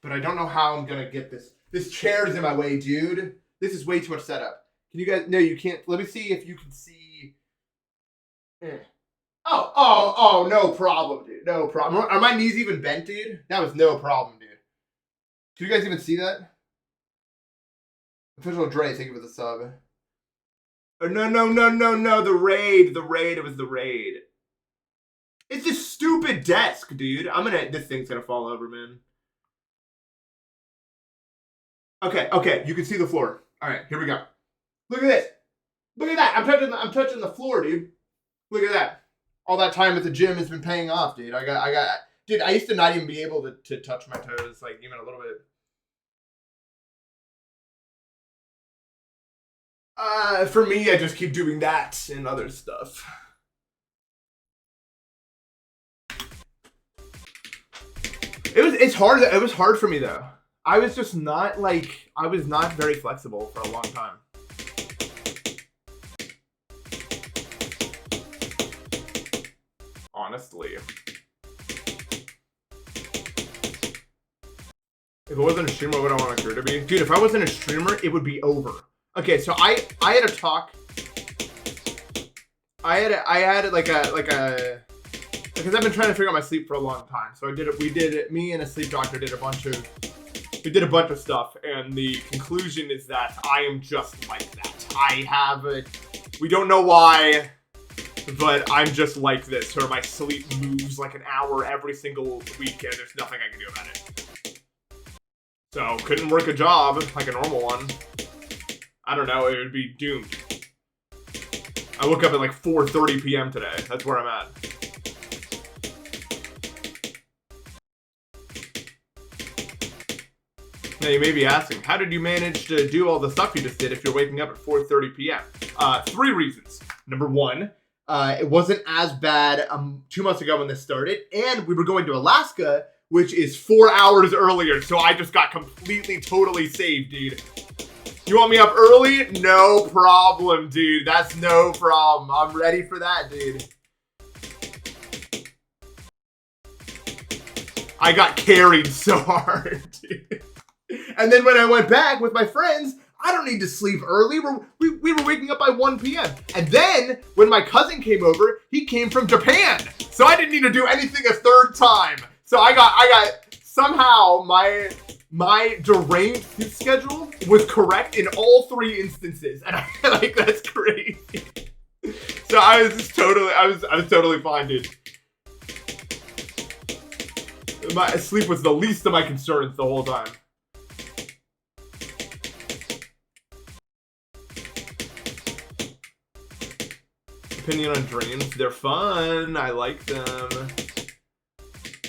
Speaker 1: But I don't know how I'm gonna get this. This chair is in my way, dude. This is way too much setup. Can you guys? No, you can't. Let me see if you can see. Oh, no problem, dude. No problem. Are my knees even bent, dude? That was no problem, dude. Can you guys even see that? Official Dre, thank you for the sub. Oh, no. The raid. It was the raid. It's this stupid desk, dude. This thing's gonna fall over, man. Okay. You can see the floor. All right, here we go. Look at this. Look at that. I'm touching the floor, dude. Look at that. All that time at the gym has been paying off, dude. Dude, I used to not even be able to touch my toes, like, even a little bit. For me, I just keep doing that and other stuff. It's hard. It was hard for me, though. I was just not, I was not very flexible for a long time. Honestly. If I wasn't a streamer, what would I want my career to be? Dude, if I wasn't a streamer, it would be over. Okay, so I had a talk. I had like a because I've been trying to figure out my sleep for a long time. So me and a sleep doctor did a bunch of stuff, and the conclusion is that I am just like that. We don't know why, but I'm just like this, or my sleep moves like an hour every single week, and there's nothing I can do about it. So, couldn't work a job like a normal one. I don't know, it would be doomed. I woke up at like 4:30 p.m. today. That's where I'm at. Now you may be asking, how did you manage to do all the stuff you just did if you're waking up at 4:30 p.m.? 3 reasons. Number 1,
Speaker 2: it wasn't as bad 2 months ago when this started, and we were going to Alaska, which is 4 hours earlier, so I just got completely, totally saved, dude. You want me up early? No problem, dude. That's no problem. I'm ready for that, dude. I got carried so hard, dude. And then when I went back with my friends, I don't need to sleep early. We were waking up by 1 p.m. And then when my cousin came over, he came from Japan. So I didn't need to do anything a third time. So I got somehow my deranged sleep schedule was correct in all 3 instances. And I like, that's crazy. So I was just totally, I was totally fine, dude. My sleep was the least of my concerns the whole time. Opinion on dreams? They're fun. I like them.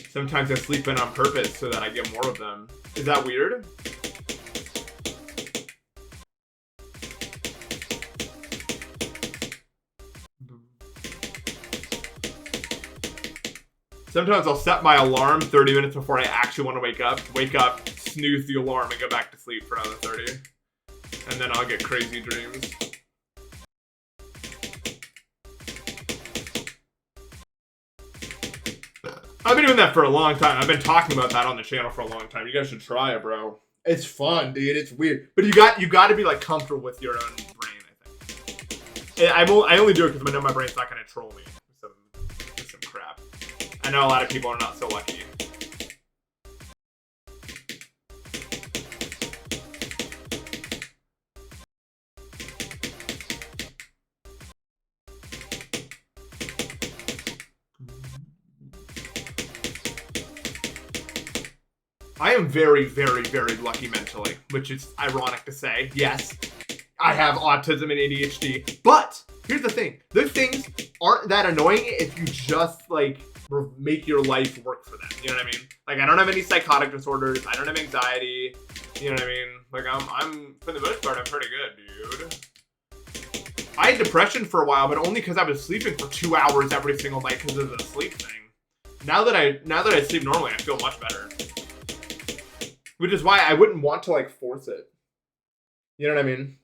Speaker 2: Sometimes I sleep in on purpose so that I get more of them. Is that weird? Sometimes I'll set my alarm 30 minutes before I actually want to wake up, snooze the alarm, and go back to sleep for another 30. And then I'll get crazy dreams. I've been doing that for a long time. I've been talking about that on the channel for a long time. You guys should try it, bro. It's fun, dude. It's weird.
Speaker 1: But you got to be like comfortable with your own brain, I think. I only do it because I know my brain's not going to troll me with some crap. I know a lot of people are not so lucky. I am very, very, very lucky mentally, which is ironic to say. Yes, I have autism and ADHD, but here's the thing. Those things aren't that annoying if you just, like, make your life work for them. You know what I mean? Like, I don't have any psychotic disorders. I don't have anxiety. You know what I mean? Like, I'm for the most part, I'm pretty good, dude. I had depression for a while, but only because I was sleeping for 2 hours every single night because of the sleep thing. Now that I sleep normally, I feel much better. Which is why I wouldn't want to, like, force it. You know what I mean?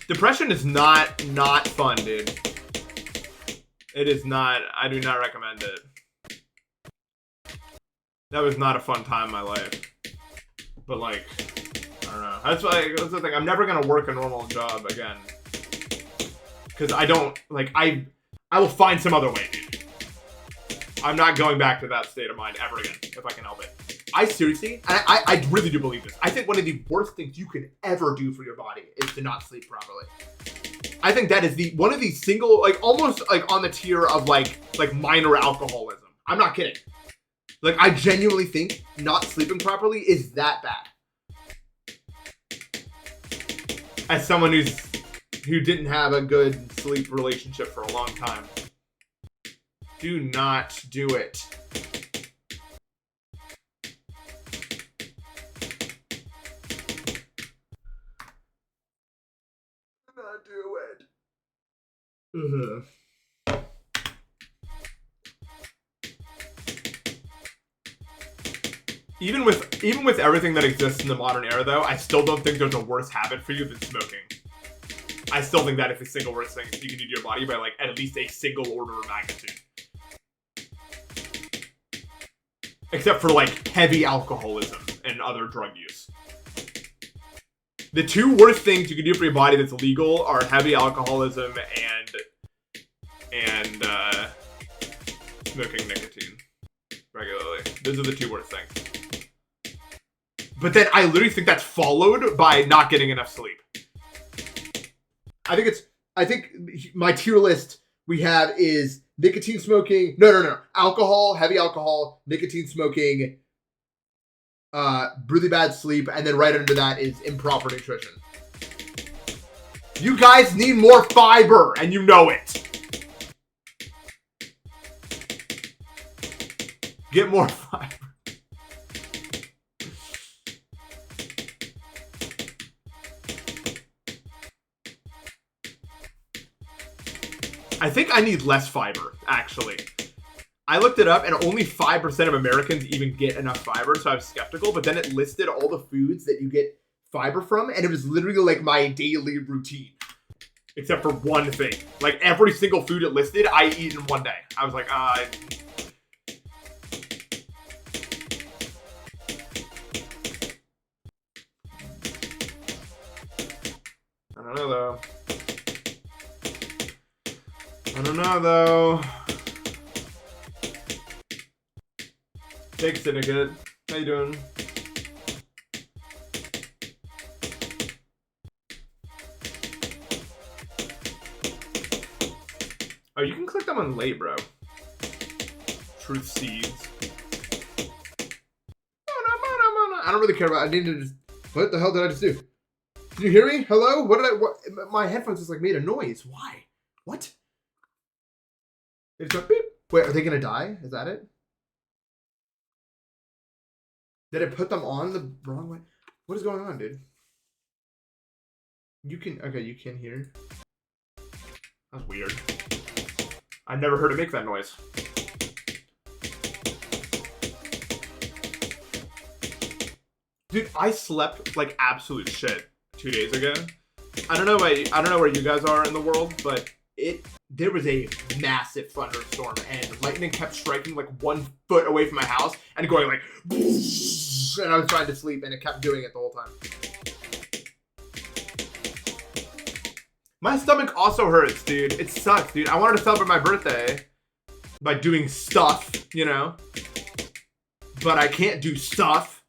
Speaker 1: Depression is not fun, dude. It is not. I do not recommend it. That was not a fun time in my life. But, like, I don't know. That's the thing. I'm never going to work a normal job again. Because I don't, like, I will find some other way, dude. I'm not going back to that state of mind ever again, if I can help it. I seriously, I really do believe this. I think one of the worst things you can ever do for your body is to not sleep properly. I think that is one of the single, like, almost like on the tier of like minor alcoholism. I'm not kidding. Like, I genuinely think not sleeping properly is that bad. As someone who didn't have a good sleep relationship for a long time. Do not do it. Do it. Even with everything that exists in the modern era, though, I still don't think there's a worse habit for you than smoking. I still think that is the single worst thing you can do to your body by, like, at least a single order of magnitude. Except for, like, heavy alcoholism and other drug use. The 2 worst things you can do for your body that's legal are heavy alcoholism and smoking nicotine regularly. Those are the 2 worst things. But then I literally think that's followed by not getting enough sleep. I think my tier list we have is nicotine smoking. No. Alcohol, heavy alcohol, nicotine smoking, really bad sleep, and then right under that is improper nutrition. You guys need more fiber, and you know it. Get more fiber. I think I need less fiber, actually. I looked it up, and only 5% of Americans even get enough fiber, so I was skeptical. But then it listed all the foods that you get fiber from, and it was literally like my daily routine. Except for one thing. Like, every single food it listed, I eat in one day. I was like, I don't know, though. I don't know, though. Thanks, Syndicate. How you doing? Oh, you can click them on late, bro. Truth seeds. I don't really care about it. I need to just... What the hell did I just do? Did you hear me? Hello? What did I... What? My headphones just like made a noise. Why? What? It just went beep. Wait, are they gonna die? Is that it? Did I put them on the wrong way? What is going on, dude? You can... Okay, you can hear. That's weird. I've never heard it make that noise. Dude, I slept like absolute shit 2 days ago. I don't know where you guys are in the world, but there was a massive thunderstorm and lightning kept striking like 1 foot away from my house and going like, and I was trying to sleep and it kept doing it the whole time. My stomach also hurts, dude. It sucks, dude. I wanted to celebrate my birthday by doing stuff, you know? But I can't do stuff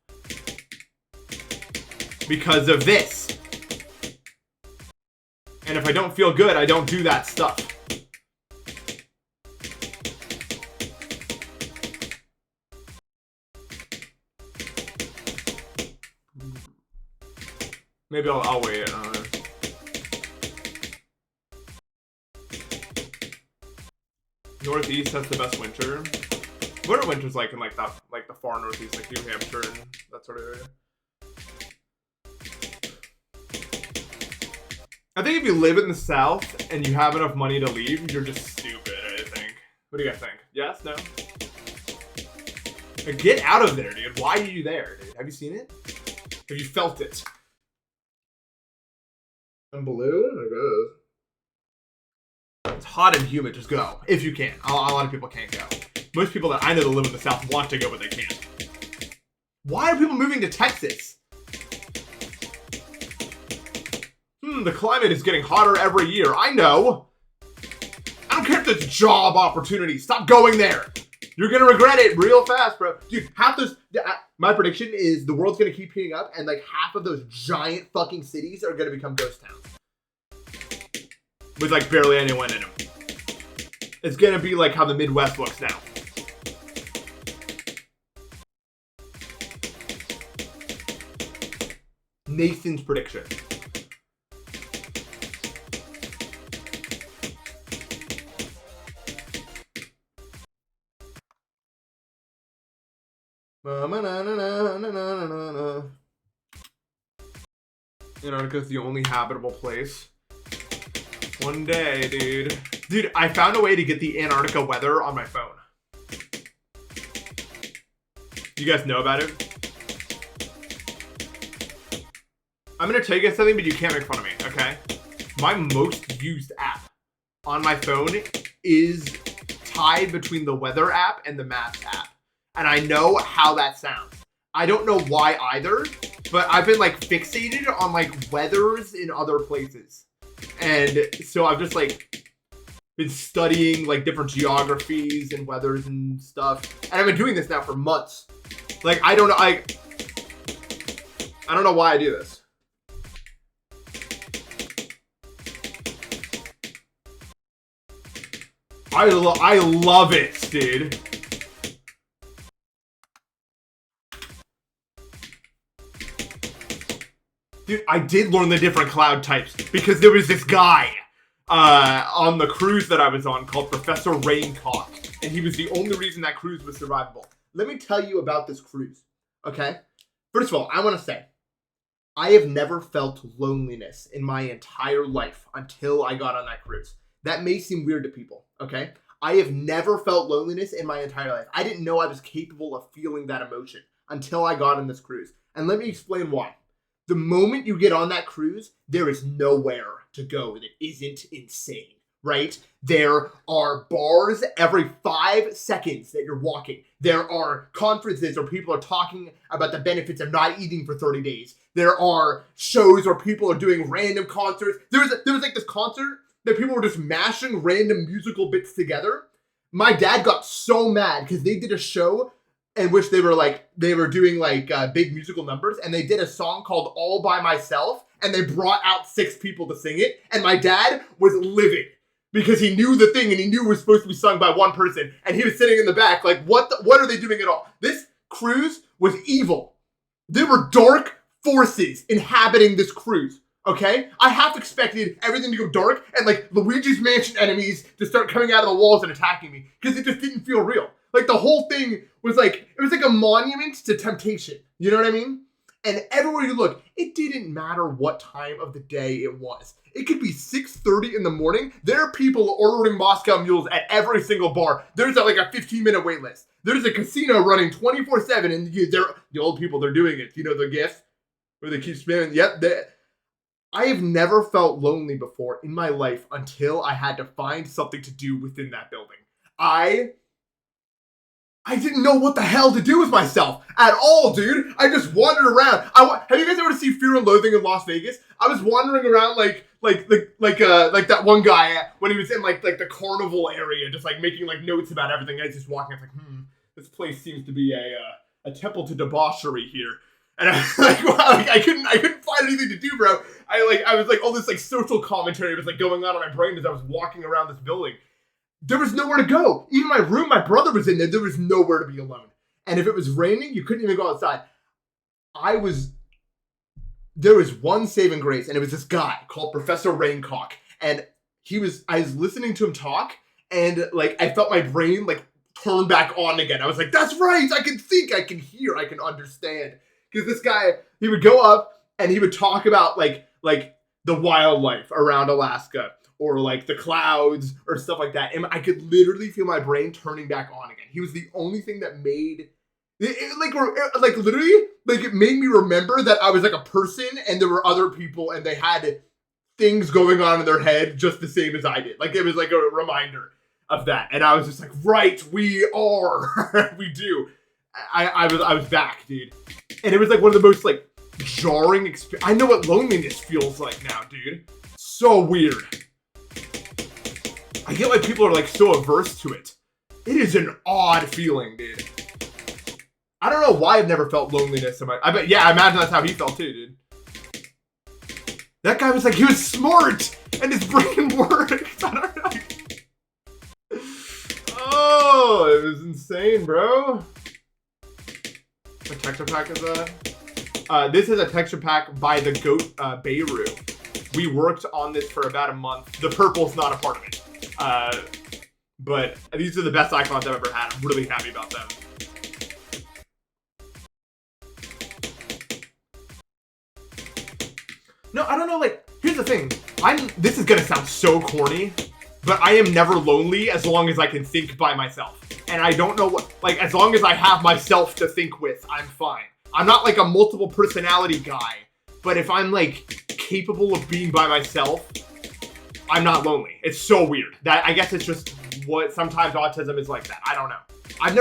Speaker 1: because of this. And if I don't feel good, I don't do that stuff. Maybe I'll wait. Northeast has the best winter. What are winters like in like the far northeast, like New Hampshire and that sort of area? I think if you live in the South and you have enough money to leave, you're just stupid, I think. What do you guys think? Yes? No? Get out of there, dude. Why are you there, dude? Have you seen it? Have you felt it? I'm blue? I guess. It's hot and humid. Just go. If you can. A lot of people can't go. Most people that I know that live in the South want to go, but they can't. Why are people moving to Texas? The climate is getting hotter every year. I know. I don't care if there's job opportunities. Stop going there. You're going to regret it real fast, bro. Dude, half those... My prediction is the world's going to keep heating up, and like half of those giant fucking cities are going to become ghost towns. With like barely anyone in them. It's going to be like how the Midwest looks now. Nathan's prediction. Antarctica's the only habitable place. One day, dude. Dude, I found a way to get the Antarctica weather on my phone. You guys know about it? I'm gonna tell you guys something, but you can't make fun of me, okay? My most used app on my phone is tied between the weather app and the maps app. And I know how that sounds. I don't know why either, but I've been like fixated on like weathers in other places. And so I've just like been studying like different geographies and weathers and stuff. And I've been doing this now for months. Like, I don't know, I don't know why I do this. I love it, dude. Dude, I did learn the different cloud types because there was this guy on the cruise that I was on called Professor Raincock, and he was the only reason that cruise was survivable. Let me tell you about this cruise, okay? First of all, I want to say, I have never felt loneliness in my entire life until I got on that cruise.
Speaker 2: That may seem weird to people, okay? I have never felt loneliness in my entire life. I didn't know I was capable of feeling that emotion until I got on this cruise. And let me explain why. The moment you get on that cruise, there is nowhere to go that isn't insane, right? There are bars every 5 seconds that you're walking. There are conferences where people are talking about the benefits of not eating for 30 days. There are shows where people are doing random concerts. There was like this concert that people were just mashing random musical bits together. My dad got so mad because they did a show in which they were doing big musical numbers, and they did a song called All By Myself, and they brought out 6 people to sing it, and my dad was livid because he knew the thing and he knew it was supposed to be sung by one person, and he was sitting in the back like, what are they doing at all? This cruise was evil. There were dark forces inhabiting this cruise. Okay? I half expected everything to go dark and like Luigi's Mansion enemies to start coming out of the walls and attacking me because it just didn't feel real. Like the whole thing was like, it was like a monument to temptation. You know what I mean? And everywhere you look, it didn't matter what time of the day it was. It could be 6:30 in the morning. There are people ordering Moscow mules at every single bar. There's like a 15-minute wait list. There's a casino running 24/7 and the old people, they're doing it. You know the GIF where they keep spinning? Yep, I have never felt lonely before in my life until I had to find something to do within that building. I didn't know what the hell to do with myself at all, dude. I just wandered around. Have you guys ever seen Fear and Loathing in Las Vegas? I was wandering around like that one guy when he was in like the carnival area, just like making like notes about everything. I was just walking. I was like, this place seems to be a temple to debauchery here. And I couldn't find anything to do, bro. I was like, all this like social commentary was like going on in my brain as I was walking around this building. There was nowhere to go. Even my room, my brother was in there. There was nowhere to be alone. And if it was raining, you couldn't even go outside. There was one saving grace, and it was this guy called Professor Raincock. And I was listening to him talk, and like I felt my brain like turn back on again. I was like, that's right. I can think, I can hear, I can understand. Because this guy, he would go up and he would talk about like the wildlife around Alaska or like the clouds or stuff like that. And I could literally feel my brain turning back on again. He was the only thing that made it made me remember that I was like a person and there were other people and they had things going on in their head just the same as I did. Like it was like a reminder of that. And I was just like, right, we are, we do. I was back, dude. And it was like one of the most like jarring experiences. I know what loneliness feels like now, dude. So weird. I get why people are like so averse to it. It is an odd feeling, dude. I don't know why I've never felt loneliness. I imagine that's how he felt too, dude. That guy was like, he was smart and his brain worked. I don't know. Oh, it was insane, bro. What texture pack is that? This is a texture pack by the Goat Beirut. We worked on this for about a month. The purple's not a part of it. But these are the best icons I've ever had. I'm really happy about them. No, I don't know, like, here's the thing. This is gonna sound so corny, but I am never lonely as long as I can think by myself. And I don't know what, like, as long as I have myself to think with, I'm fine. I'm not like a multiple personality guy, but if I'm like capable of being by myself, I'm not lonely. It's so weird. That I guess it's just what sometimes autism is like that. I don't know. I've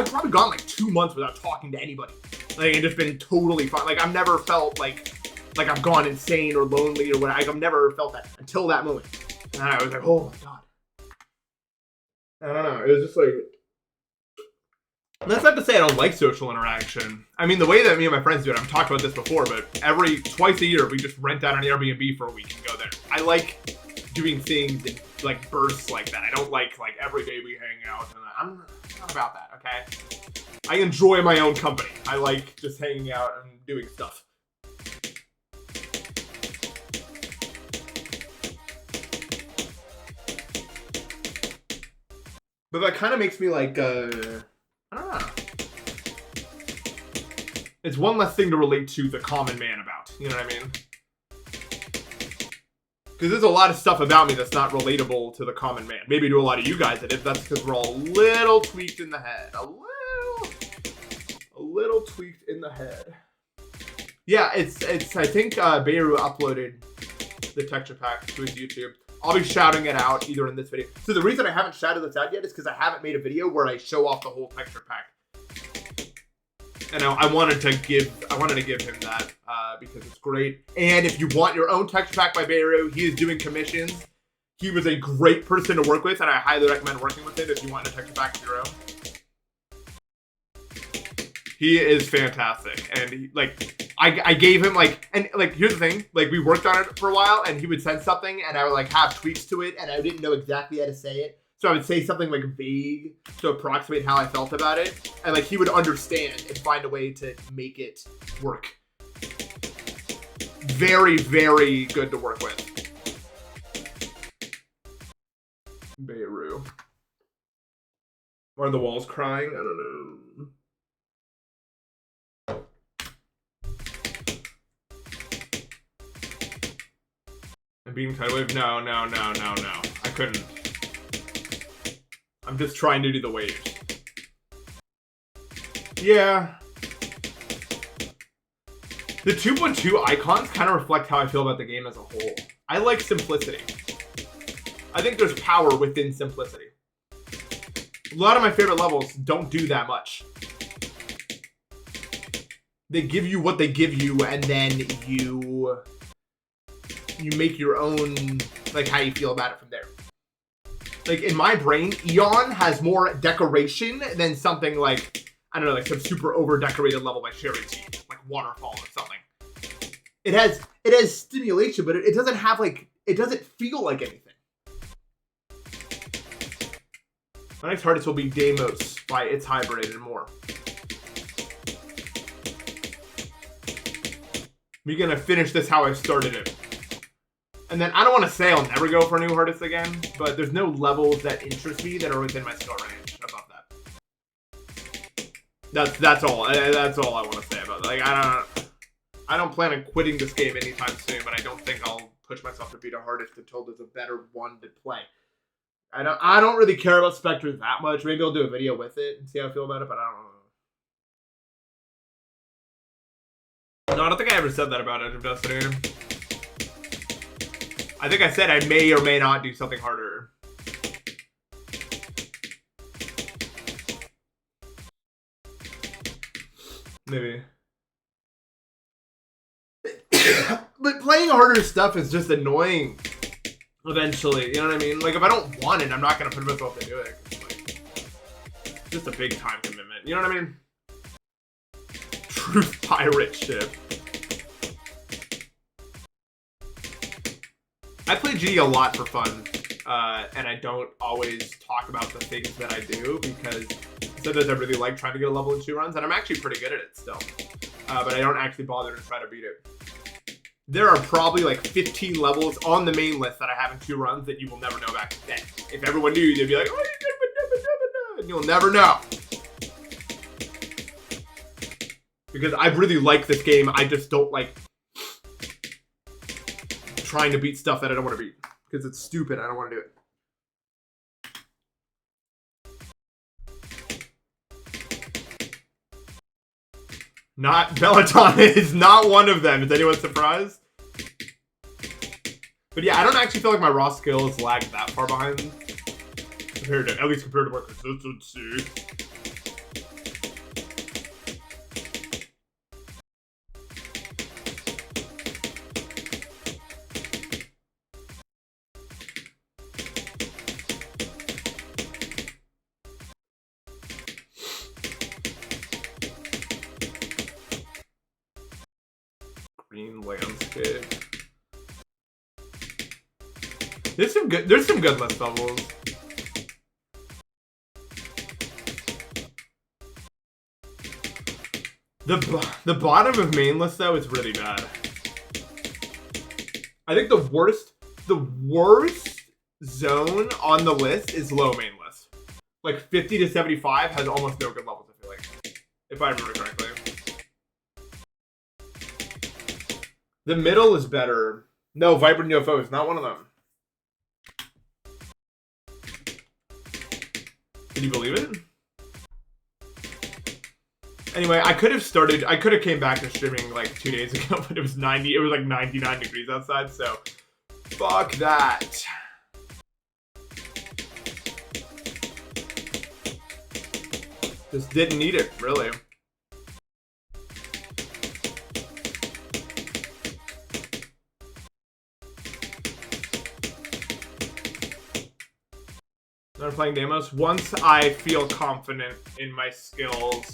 Speaker 2: probably gone like 2 months without talking to anybody. Like, and just been totally fine. Like, I've never felt like I've gone insane or lonely or whatever. I've never felt that until that moment. And I was like, oh my God. I don't know. It was just like, that's not to say I don't like social interaction. I mean, the way that me and my friends do it, I've talked about this before, but twice a year, we just rent out an Airbnb for a week and go there. I like doing things in like bursts like that. I don't like every day we hang out. And I'm not about that, okay? I enjoy my own company. I like just hanging out and doing stuff. But that kind of makes me like, I don't know. It's one less thing to relate to the common man about. You know what I mean?
Speaker 1: Because there's a lot of stuff about me that's not relatable to the common man. Maybe to a lot of you guys, and if that's because we're all a little tweaked in the head. A little tweaked in the head. Yeah, it's I think Beirut uploaded the texture pack to his YouTube. I'll be shouting it out either in this video. So the reason I haven't shouted this out yet is because I haven't made a video where I show off the whole texture pack. And I wanted to give him that because it's great. And if you want your own texture pack by Beirut, he is doing commissions. He was a great person to work with, and I highly recommend working with him if you want a texture pack of your own. He is fantastic, and he, like I gave him like, and like here's the thing, like we worked on it for a while, and he would send something, and I would like have tweaks to it, and I didn't know exactly how to say it. So I would say something like vague to approximate how I felt about it. And like he would understand and find a way to make it work. Very, very good to work with. Beirut. Are the walls crying? I don't know. And being Tidal Wave? No. I couldn't. I'm just trying to do the waves. Yeah. The 2.2 icons kind of reflect how I feel about the game as a whole. I like simplicity. I think there's power within simplicity. A lot of my favorite levels don't do that much. They give you what they give you, and then you make your own, like, how you feel about it from there. Like, in my brain, Eon has more decoration than something like, I don't know, like some super over-decorated level by Sherry T, like Waterfall or something. It has stimulation, but it doesn't have, like, it doesn't feel like anything. My next hardest will be Deimos by It's Hybrid and more. We're gonna finish this how I started it. And then I don't want to say I'll never go for a new hardest again, but there's no levels that interest me that are within my skill range above that. That's all. That's all I want to say about that. Like I don't plan on quitting this game anytime soon, but I don't think I'll push myself to beat a hardest until there's a better one to play. I don't really care about Spectre that much. Maybe I'll do a video with it and see how I feel about it, but I don't know. No, I don't think I ever said that about Edge of Destiny. I think I said I may or may not do something harder. Maybe. But playing harder stuff is just annoying. Eventually, you know what I mean? Like, if I don't want it, I'm not going to put myself into it. It's like, just a big time commitment. You know what I mean? Truth pirate ship. I play G a lot for fun, and I don't always talk about the things that I do because sometimes I really like trying to get a level in 2 runs, and I'm actually pretty good at it still. But I don't actually bother to try to beat it. There are probably like 15 levels on the main list that I have in 2 runs that you will never know back then. If everyone knew, they'd be like, oh, and you'll never know. Because I really like this game, I just don't like trying to beat stuff that I don't want to beat because it's stupid. I don't want to do it. Not Peloton is not one of them. Is anyone surprised? But yeah, I don't actually feel like my raw skills lag that far behind compared to, at least compared to what consistency. Green landscape. There's some good list levels. The bottom of main list though is really bad. I think the worst zone on the list is low main list. Like 50 to 75 has almost no good levels, I feel like. If I remember correctly. The middle is better. No, Vibrant UFOs, not one of them. Can you believe it? Anyway, I could have came back to streaming like 2 days ago, but it was like 99 degrees outside, so fuck that. Just didn't need it, really. Never playing demos. Once I feel confident in my skills.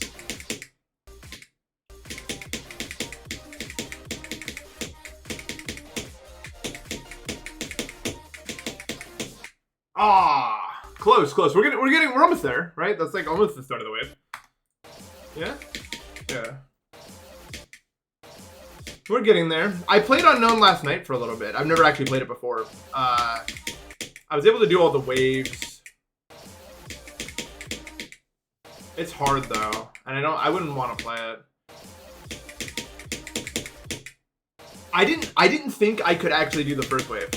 Speaker 1: Ah, close. We're almost there, right? That's like almost the start of the wave. Yeah? Yeah. We're getting there. I played Unknown last night for a little bit. I've never actually played it before. I was able to do all the waves. It's hard though, and I wouldn't want to play it. I didn't think I could actually do the first wave.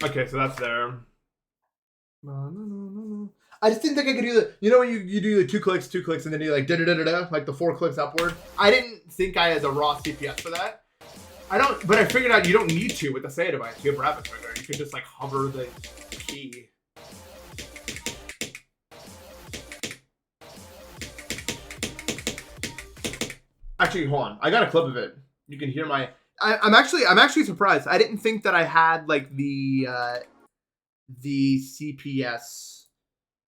Speaker 1: Okay, so that's there. I just didn't think I could do the, you know when you do the two clicks, and then you like da-da-da-da-da, like the 4 clicks upward? I didn't think I had the raw CPS for that. But I figured out you don't need to with the Saya device. You have rapid trigger. You can just like hover the key. Actually, hold on. I got a clip of it. You can hear my, I'm actually surprised. I didn't think that I had like the CPS.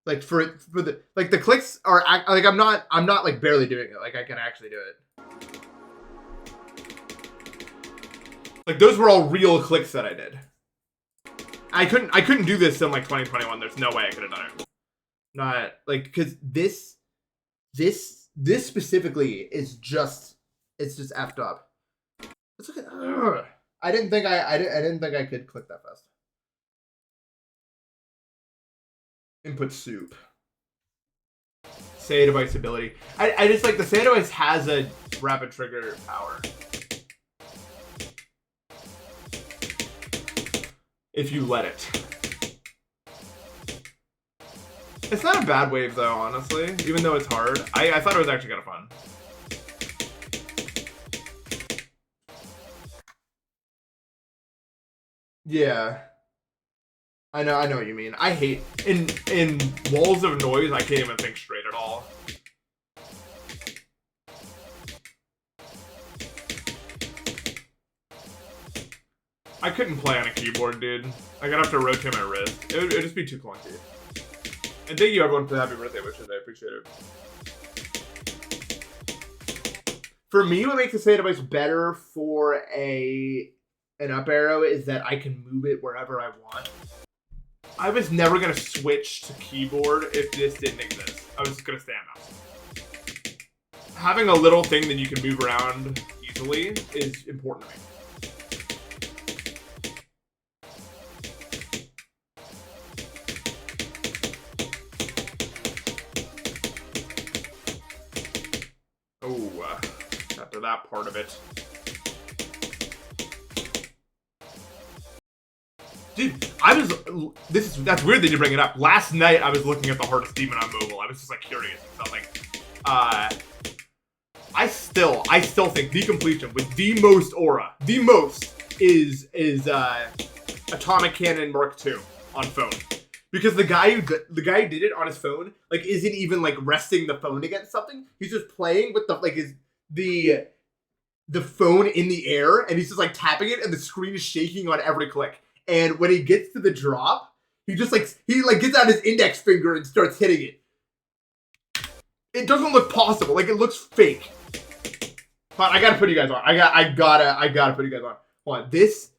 Speaker 1: Like for the like the clicks are like I'm not like barely doing it. Like I can actually do it. Like those were all real clicks that I did. I couldn't do this in like 2021. There's no way I could have done it. Not like because this specifically is just it's just effed up. Let's look at. I didn't think I could click that fast. Input soup. Saya device ability. I just like the Saya device has a rapid trigger power. If you let it. It's not a bad wave though, honestly. Even though it's hard. I thought it was actually kind of fun. Yeah. I know what you mean. I hate in walls of noise. I can't even think straight at all. I couldn't play on a keyboard, dude. Like I'd have to rotate my wrist. It'd just be too clunky. And thank you everyone for the happy birthday wishes. I appreciate it. For me, what makes the Saya device better for an up arrow is that I can move it wherever I want. I was never going to switch to keyboard if this didn't exist. I was just going to stay on mouse. Having a little thing that you can move around easily is important to me. Oh, after that part of it. Dude, that's weird that you bring it up. Last night I was looking at the hardest demon on mobile. I was just like curious. So like, I still think the completion with the most aura, the most is Atomic Cannon Mark II on phone. Because the guy who did it on his phone like isn't even like resting the phone against something. He's just playing with the phone in the air and he's just like tapping it and the screen is shaking on every click. And when he gets to the drop, he gets out his index finger and starts hitting it. It doesn't look possible. Like it looks fake. But I gotta put you guys on. I gotta put you guys on. Hold on. This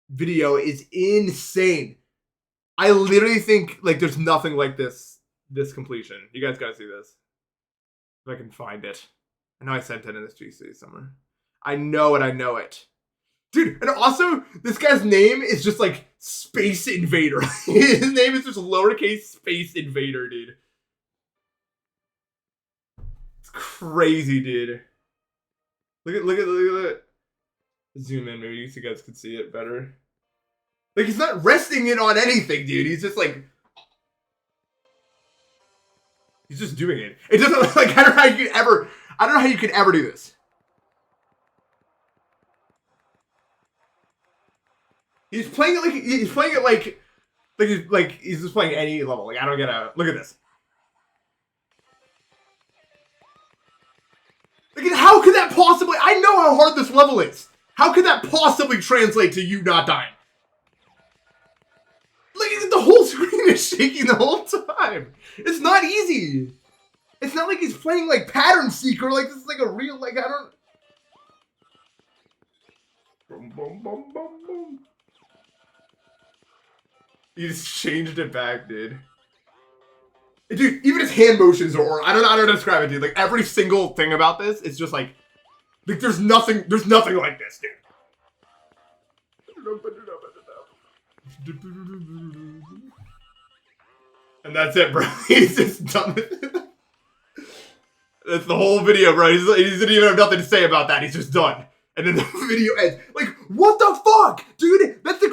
Speaker 1: video is insane. I literally think like there's nothing like this completion. You guys gotta see this. If I can find it. I know I sent it in this GC somewhere. I know it. Dude, and also, this guy's name is just like Space Invader. His name is just lowercase Space Invader, dude. It's crazy, dude. Look at. Zoom in, maybe you guys could see it better. Like, he's not resting it on anything, dude. He's just like... He's just doing it. It doesn't look like... I don't know how you could ever do this. He's playing it like... He's playing it like he's just playing any level. Like, I don't get a... Look at this. Like, how could that possibly... I know how hard this level is. How could that possibly translate to you not dying? Like, the whole screen is shaking the whole time. It's not easy. It's not like he's playing, like, Pattern Seeker. Like, this is like a real, like, I don't... Boom, boom, boom, boom, boom. He just changed it back, dude. Dude, even his hand motions are... I don't know how to describe it, dude. Like, every single thing about this is just, like, there's nothing like this, dude. And that's it, bro. He's just done with it. That's the whole video, bro. He doesn't even have nothing to say about that. He's just done. And then the video ends. Like, what the fuck? Dude, that's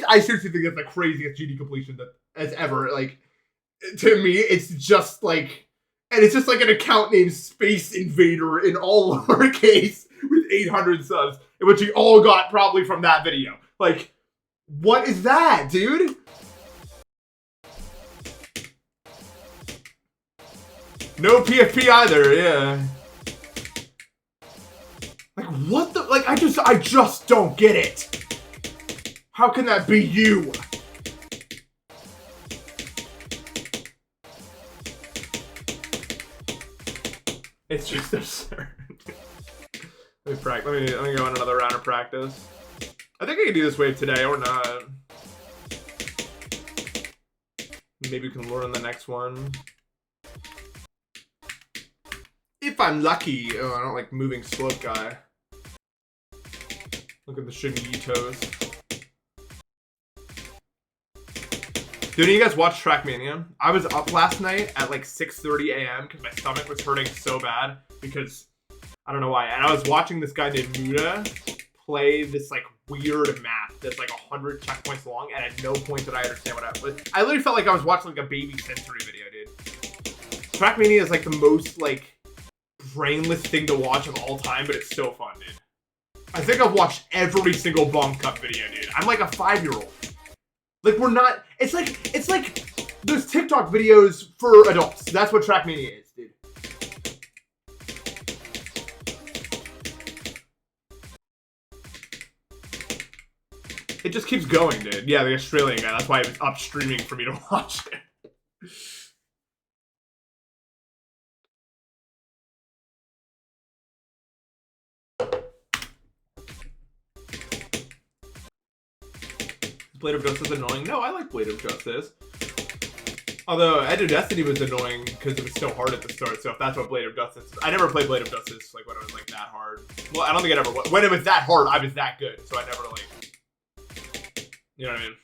Speaker 1: I seriously think that's the craziest GD completion that has ever, like, to me, it's just like, and it's just like an account named Space Invader in all lowercase with 800 subs, which he all got probably from that video. Like, what is that, dude? No PFP either, yeah. Like, what the, like, I just don't get it. How can that be you? It's just absurd. Let me go on another round of practice. I think I can do this wave today or not. Maybe we can learn the next one. If I'm lucky. Oh, I don't like moving slope guy. Look at the Shinitos. Did any of you guys watch Trackmania? I was up last night at like 6:30 a.m. because my stomach was hurting so bad because I don't know why. And I was watching this guy named Muda play this like weird map that's like 100 checkpoints long, and at no point did I understand what I was. I literally felt like I was watching like a baby sensory video, dude. Trackmania is like the most like brainless thing to watch of all time, but it's so fun, dude. I think I've watched every single Bomb Cup video, dude. I'm like a 5-year-old. Like, we're not... It's like those TikTok videos for adults. That's what Trackmania is, dude. It just keeps going, dude. Yeah, the Australian guy. That's why it was up streaming for me to watch it. Blade of Justice annoying? No, I like Blade of Justice. Although Edge of Destiny was annoying because it was so hard at the start. So if that's what Blade of Justice is, I never played Blade of Justice like when it was like that hard. Well, I don't think it ever was. When it was that hard, I was that good. So I never like, you know what I mean?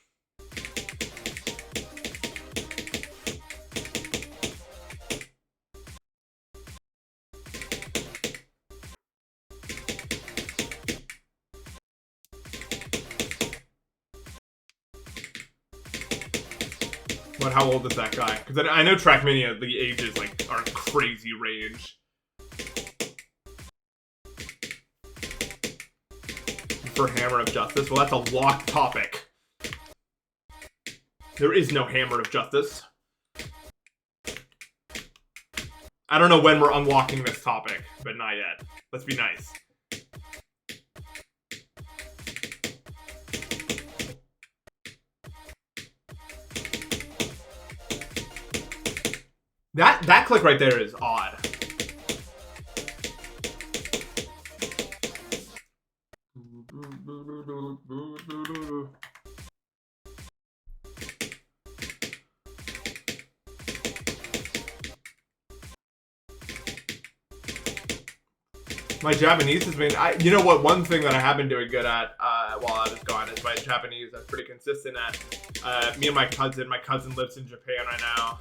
Speaker 1: But how old is that guy? Because I know Trackmania, the ages like are crazy range. For Hammer of Justice, well, that's a locked topic. There is no Hammer of Justice. I don't know when we're unlocking this topic, but not yet. Let's be nice. That click right there is odd. My Japanese has been, you know what, one thing that I have been doing good at, while I was gone is my Japanese. I'm pretty consistent at. Me and my cousin lives in Japan right now.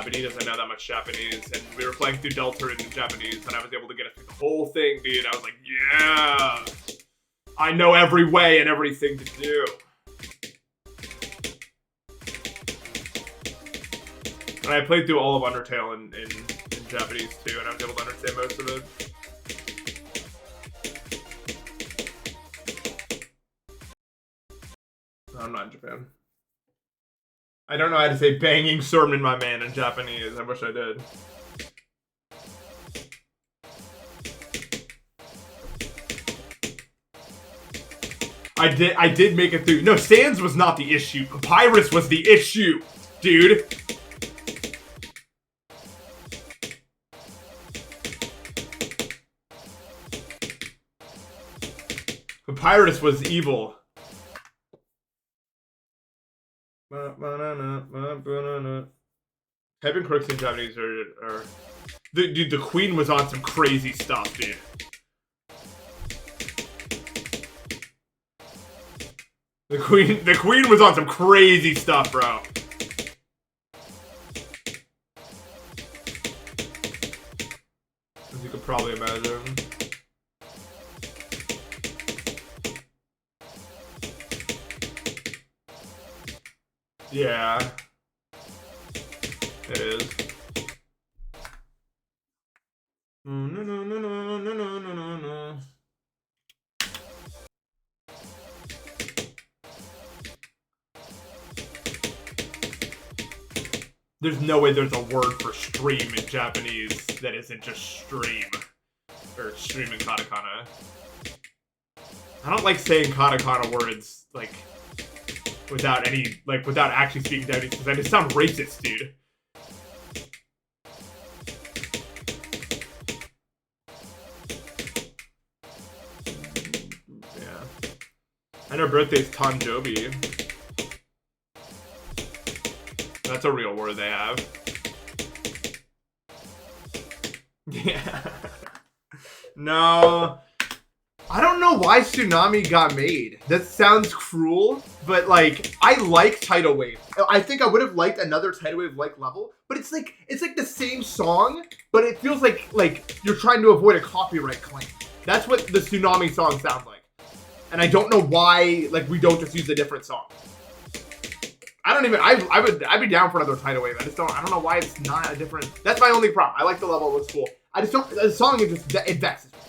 Speaker 1: But he doesn't know that much Japanese, and we were playing through Deltarune in Japanese, and I was able to get it through the whole thing, dude. I was like, yeah! I know every way and everything to do. And I played through all of Undertale in Japanese, too, and I was able to understand most of it. No, I'm not in Japan. I don't know how to say banging sermon, my man, in Japanese. I wish I did. I did make it through. No, Sans was not the issue. Papyrus was the issue, dude. Papyrus was evil. Typing crooks in Japanese are dude, the Queen was on some crazy stuff, dude. The Queen was on some crazy stuff, bro. As you could probably imagine. Yeah. It is. No. There's no way there's a word for stream in Japanese that isn't just stream. Or stream in katakana. I don't like saying katakana words, like, without actually speaking Japanese, because I just sound racist, dude. Yeah. And her birthday's Tanjobi. That's a real word they have. Yeah. No. I don't know why Tsunami got made. That sounds cruel, but like, I like Tidal Wave. I think I would have liked another Tidal Wave-like level, but it's like the same song, but it feels like you're trying to avoid a copyright claim. That's what the Tsunami song sounds like. And I don't know why, like, we don't just use a different song. I'd be down for another Tidal Wave. I don't know why it's not a different. That's my only problem. I like the level, it looks cool. I just don't, the song is just, it vexes me.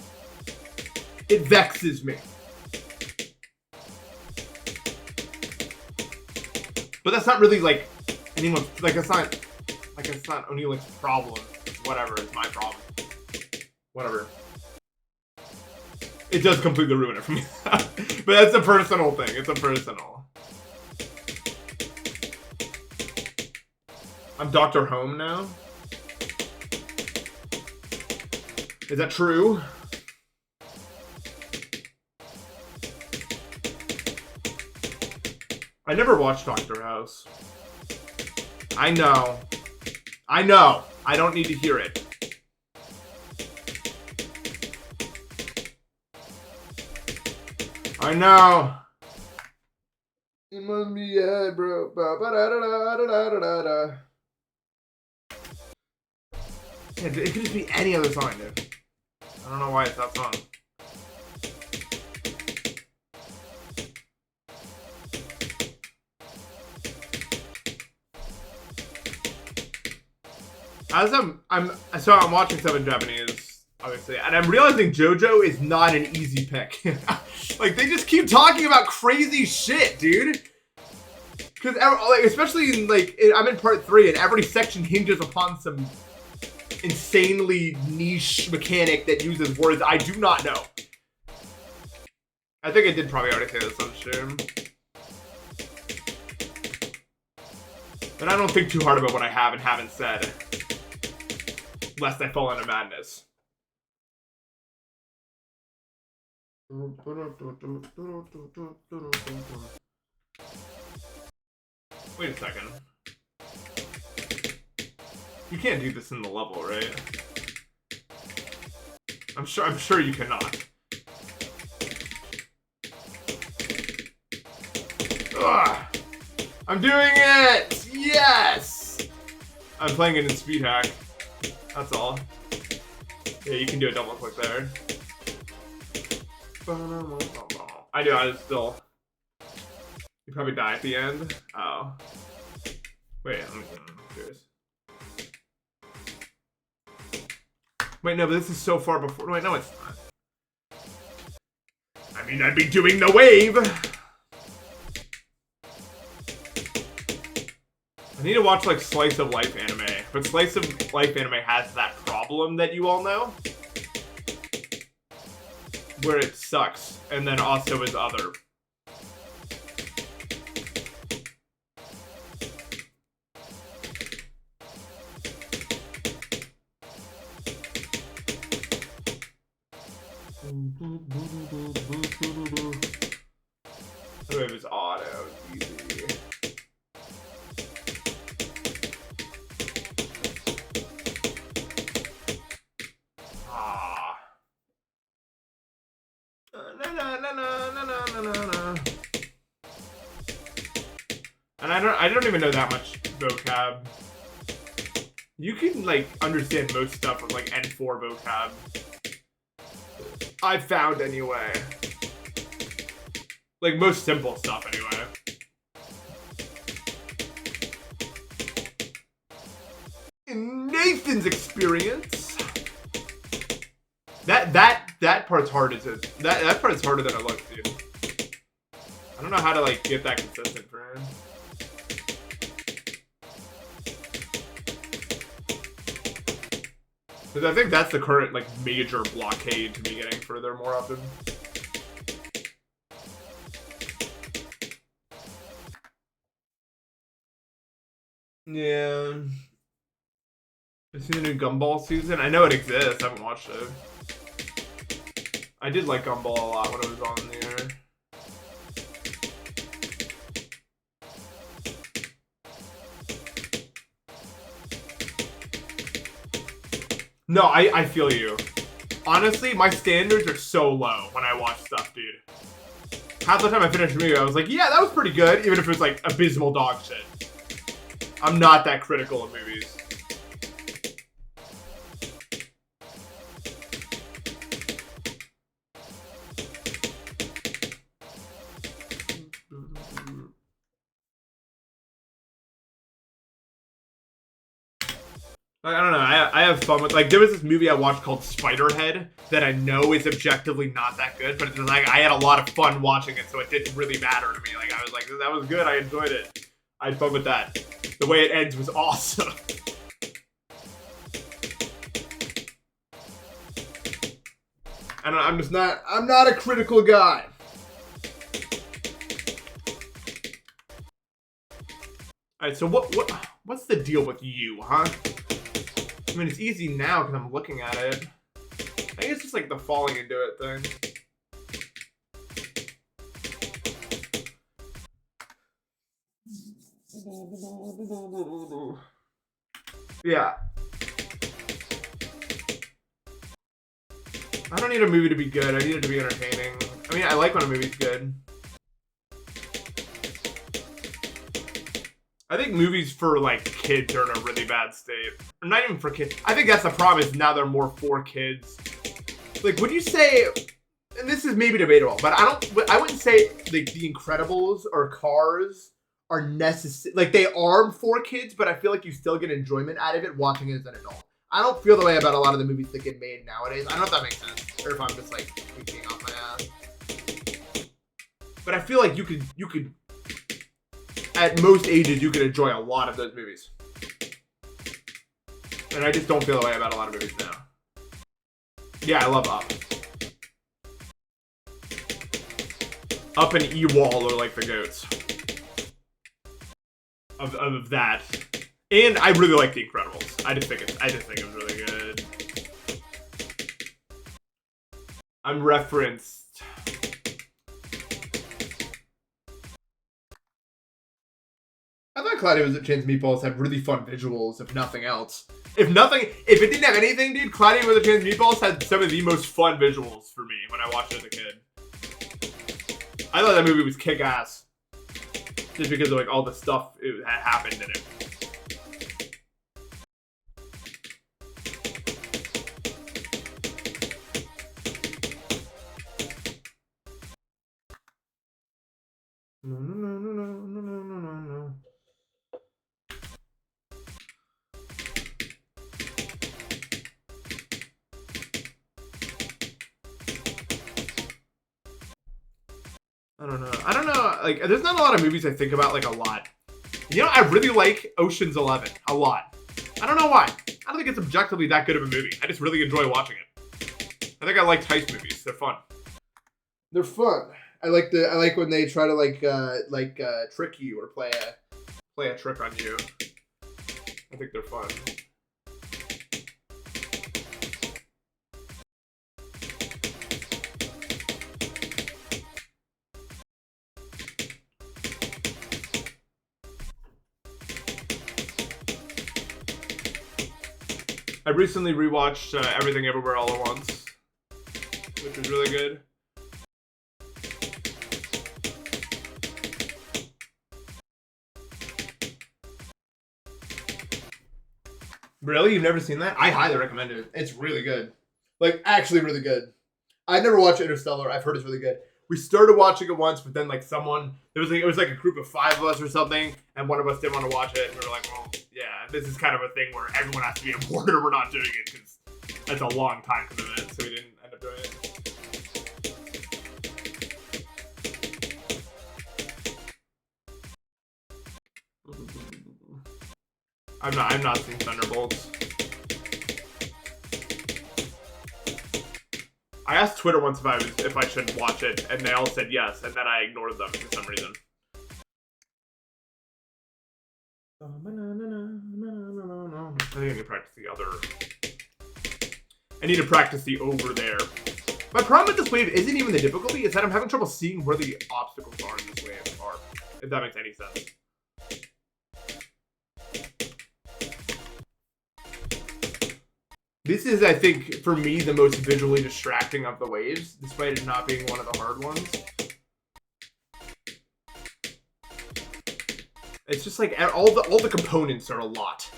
Speaker 1: It vexes me. But that's not really like anyone's, like it's not Onilik's problem. Whatever, it's my problem. Whatever. It does completely ruin it for me. But that's a personal thing. It's a personal. I'm Dr. Home now. Is that true? I never watched Dr. House. I know. I know. I don't need to hear it. I know. It must be yeah, bro. Yeah, it could just be any other song, dude. I don't know why it's that song. As I'm watching stuff in Japanese, obviously, and I'm realizing JoJo is not an easy pick. Like, they just keep talking about crazy shit, dude. Because, like, especially in, like, I'm in part 3, and every section hinges upon some insanely niche mechanic that uses words I do not know. I think I did probably already say this on stream. But I don't think too hard about what I have and haven't said. Lest I fall into madness. Wait a second. You can't do this in the level, right? I'm sure you cannot. I'm doing it! Yes! I'm playing it in speed hack. That's all. Yeah, you can do a double click there. I do, I still... You probably die at the end. Oh. Wait, I'm curious. Wait, no, but this is so far before. Wait, no, it's not. I mean, I'd be doing the wave. I need to watch, like, Slice of Life anime. But Slice of Life anime has that problem that you all know. Where it sucks. And then also is other. Wave is auto, easy. Ah. And I don't even know that much vocab. You can like understand most stuff with like N4 vocab. I found anyway. Like most simple stuff anyway. In Nathan's experience, that part's hard as it. That part's harder than it looks, dude. I don't know how to like get that consistent for him. Because I think that's the current like major blockade to me getting further more often. Yeah. I've seen the new Gumball season. I know it exists. I haven't watched it. I did like Gumball a lot when it was on the air. No, I feel you. Honestly, my standards are so low when I watch stuff, dude. Half the time I finished a movie, I was like, yeah, that was pretty good, even if it was like abysmal dog shit. I'm not that critical of movies. I don't know, I have fun with, like, there was this movie I watched called Spiderhead that I know is objectively not that good, but it's like, I had a lot of fun watching it, so it didn't really matter to me. Like, I was like, that was good, I enjoyed it. I had fun with that. The way it ends was awesome. I don't know, I'm not a critical guy. Alright, so what's the deal with you, huh? I mean, it's easy now because I'm looking at it. I think it's just like the falling into it thing. Yeah. I don't need a movie to be good. I need it to be entertaining. I mean, I like when a movie's good. I think movies for, like, kids are in a really bad state. Or not even for kids. I think that's the problem, is now they're more for kids. Like, would you say, and this is maybe debatable, but I wouldn't say, like, The Incredibles or Cars are necessary. Like, they are for kids, but I feel like you still get enjoyment out of it watching it as an adult. I don't feel the way about a lot of the movies that get made nowadays. I don't know if that makes sense, or if I'm just, like, tweaking off my ass. But I feel like you could at most ages, you can enjoy a lot of those movies. And I just don't feel the way about a lot of movies now. Yeah, I love Up. Up and E-Wall are like the goats. Of that. And I really like The Incredibles. I just think it was really good. I'm referenced. I thought Cloudy with Chance Meatballs had really fun visuals, if nothing else. If it didn't have anything, dude, Cloudy with Chance Meatballs had some of the most fun visuals for me when I watched it as a kid. I thought that movie was kick-ass. just because of like all the stuff that happened in it. No, no, no, no, no, no, no, no, no. I don't know. Like, there's not a lot of movies I think about like a lot. You know, I really like Ocean's 11 a lot. I don't know why. I don't think it's objectively that good of a movie. I just really enjoy watching it. I think I like heist movies. They're fun.
Speaker 2: They're fun. I like when they try to trick you or play
Speaker 1: a trick on you. I think they're fun. I recently rewatched Everything Everywhere All at Once, which was really good. Really? You've never seen that? I highly recommend it. It's really good.
Speaker 2: Like, actually really good. I never watched Interstellar. I've heard it's really good.
Speaker 1: We started watching it once, but then like it was like a group of 5 of us or something, and one of us didn't want to watch it, and we were like, well, yeah, this is kind of a thing where everyone has to be on board or we're not doing it, because that's a long time commitment, so we didn't end up doing it. I'm not seeing Thunderbolts. I asked Twitter once if I should watch it, and they all said yes, and then I ignored them for some reason. I think I need to practice the other. I need to practice the over there. My problem with this wave isn't even the difficulty, it's that I'm having trouble seeing where the obstacles are in this wave are, if that makes any sense. This is, I think, for me, the most visually distracting of the waves, despite it not being one of the hard ones. It's just like all the components are a lot.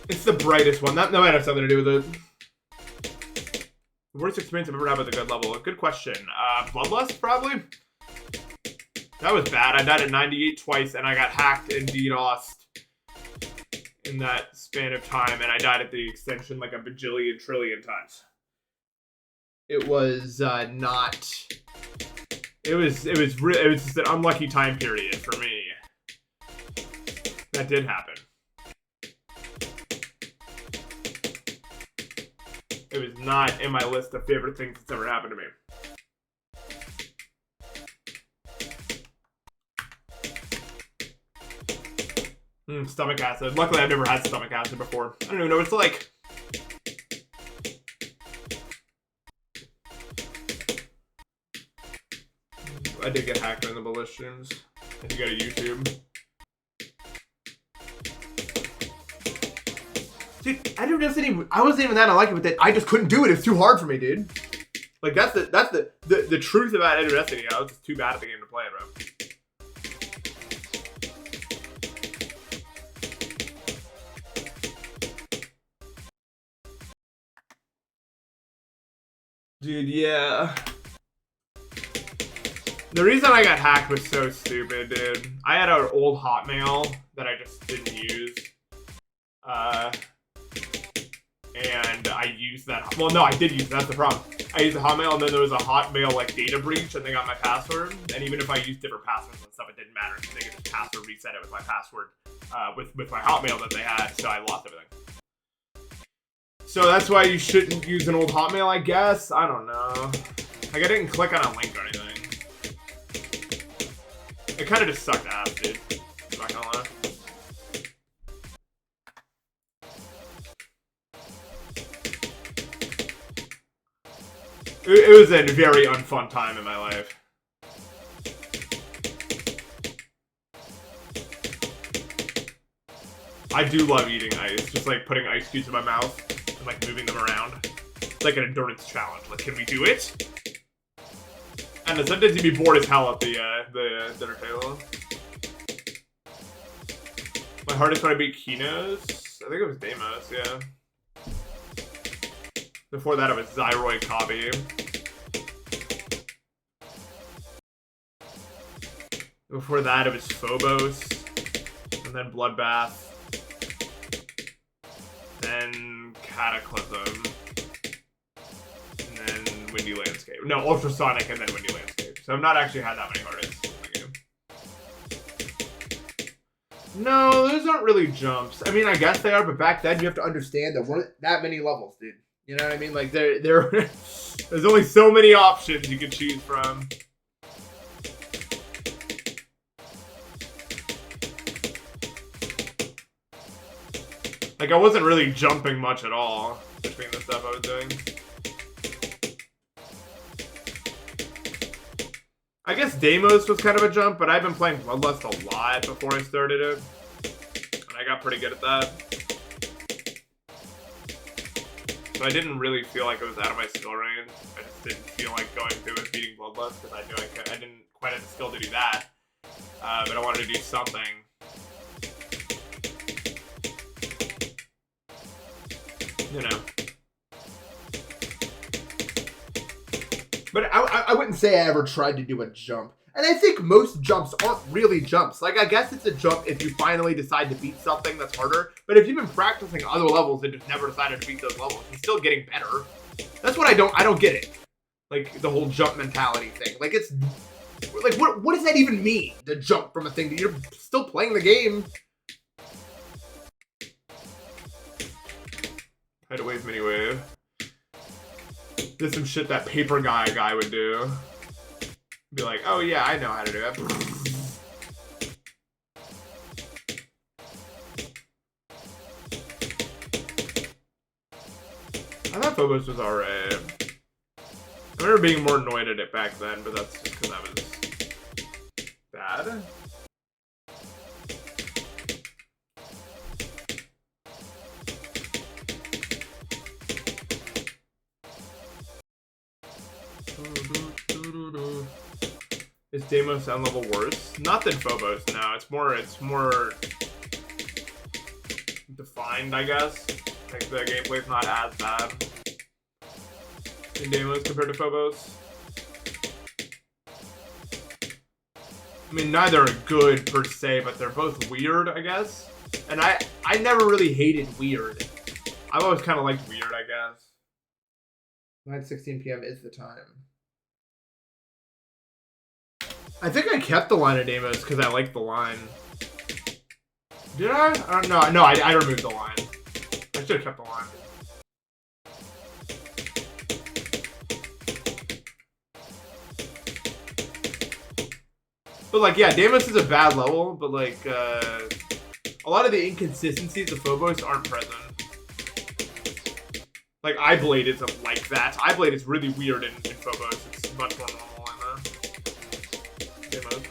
Speaker 1: It's the brightest one. That might have something to do with it. The worst experience I've ever had with a good level. Good question. Bloodlust, probably? That was bad. I died at 98 twice, and I got hacked and DDoSed in that span of time, and I died at the extension like a bajillion trillion times. It was not... It was just an unlucky time period for me. That did happen. It was not in my list of favorite things that's ever happened to me. Stomach acid. Luckily, I've never had stomach acid before. I don't even know what it's like. I did get hacked in the ballistians. If you go to YouTube. Dude, I wasn't even that unlucky with it. I just couldn't do it. It's too hard for me, dude. Like that's the truth about Enter Destiny. I was just too bad at the game to play it, bro. Dude, yeah. The reason I got hacked was so stupid, dude. I had an old Hotmail that I just didn't use. And I used that. Well, no, I did use it. That's the problem. I used a Hotmail, and then there was a Hotmail like data breach, and they got my password. And even if I used different passwords and stuff, it didn't matter because they could just password reset it with my password, with my Hotmail that they had. So I lost everything. So that's why you shouldn't use an old Hotmail, I guess. I don't know. Like I didn't click on a link or anything. It kind of just sucked ass, dude. I'm not gonna lie. It was a very unfun time in my life. I do love eating ice, just like putting ice cubes in my mouth and like moving them around. It's like an endurance challenge. Like, can we do it? And sometimes you'd be bored as hell at the dinner table. My hardest one I beat Kinos. I think it was Deimos, yeah. Before that, it was Xyroi Kabi. Before that, it was Phobos. And then Bloodbath. Then Cataclysm. And then Windy Landscape. No, Ultrasonic and then Windy Landscape. So I've not actually had that many hardest in the game. No, those aren't really jumps. I mean, I guess they are, but back then you have to understand there weren't that many levels, dude. You know what I mean? Like, there's only so many options you could choose from. Like, I wasn't really jumping much at all between the stuff I was doing. I guess Deimos was kind of a jump, but I've been playing Bloodlust a lot before I started it. And I got pretty good at that. So I didn't really feel like it was out of my skill range. I just didn't feel like going through and beating Bloodlust because I knew I didn't quite have the skill to do that. But I wanted to do something. You know.
Speaker 2: But I wouldn't say I ever tried to do a jump. And I think most jumps aren't really jumps. Like, I guess it's a jump if you finally decide to beat something that's harder. But if you've been practicing other levels and just never decided to beat those levels, you're still getting better. That's what I don't get it. Like, the whole jump mentality thing. Like, it's... Like, what does that even mean? To jump from a thing that you're still playing the game.
Speaker 1: Tidal Wave, Mini Wave. There's some shit that paper guy would do. Be like, oh yeah, I know how to do it. I thought Phobos was alright. I remember being more annoyed at it back then, but that's just because I was bad. Is Deimos sound level worse? Not than Phobos, no. It's more defined, I guess. Like, the gameplay's not as bad in Deimos compared to Phobos. I mean, neither are good per se, but they're both weird, I guess. And I never really hated weird. I've always kind of liked weird, I guess.
Speaker 2: 9:16 p.m. is the time.
Speaker 1: I think I kept the line of Deimos because I liked the line. Did I? I don't know. No, I removed the line. I should have kept the line. But like, yeah, Deimos is a bad level, but like, a lot of the inconsistencies of Phobos aren't present. Like, Eyeblade isn't like that. Eyeblade is really weird in Phobos. It's much more normal in Deimos.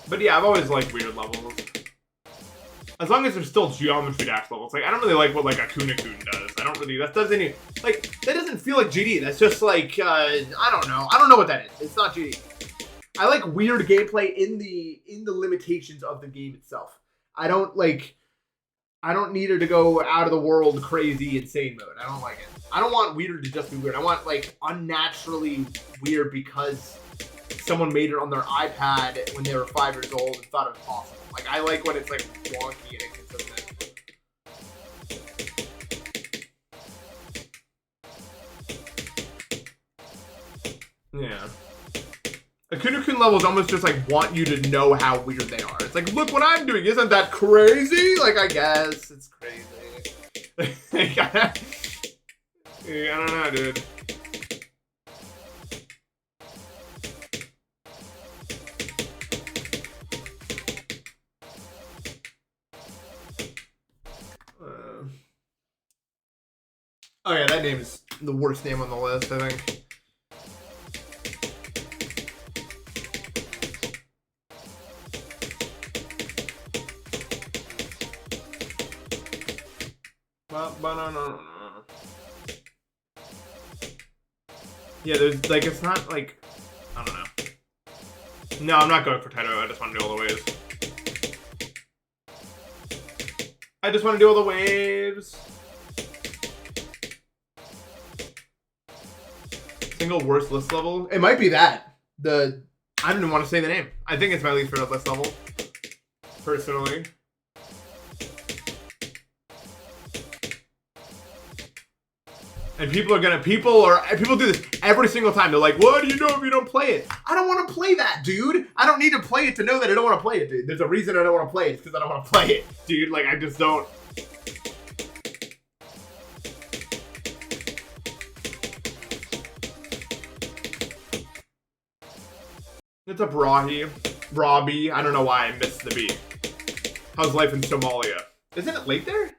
Speaker 1: But yeah, I've always liked weird levels. As long as there's still geometry dash levels. Like, I don't really like what, like, a Kunakun does. I don't really, that doesn't even, like, that doesn't feel like GD. That's just, like, I don't know. I don't know what that is. It's not GD.
Speaker 2: I like weird gameplay in the limitations of the game itself. I don't need her to go out of the world crazy insane mode. I don't like it. I don't want weird to just be weird. I want, like, unnaturally weird because someone made it on their iPad when they were 5 years old and thought it was possible. Like, I like when it's, like, wonky and inconsistent.
Speaker 1: Yeah. A Kunakun levels almost just, like, want you to know how weird they are. It's like, look what I'm doing. Isn't that crazy? Like, I guess it's crazy. I don't know, dude. Oh yeah, that name is the worst name on the list, I think. Yeah, there's like, it's not like, I don't know. No, I'm not going for Tidal Wave. I just want to do all the waves. I just want to do all the waves. Single worst list level?
Speaker 2: It might be that.
Speaker 1: I don't even want to say the name. I think it's my least favorite list level. Personally. And people do this every single time. They're like, what do you know if you don't play it? I don't want to play that, dude. I don't need to play it to know that I don't want to play it, dude. There's a reason I don't want to play it. It's because I don't want to play it, dude. Like, I just don't. It's a Brahi. I don't know why I missed the beat. How's life in Somalia? Isn't it late there?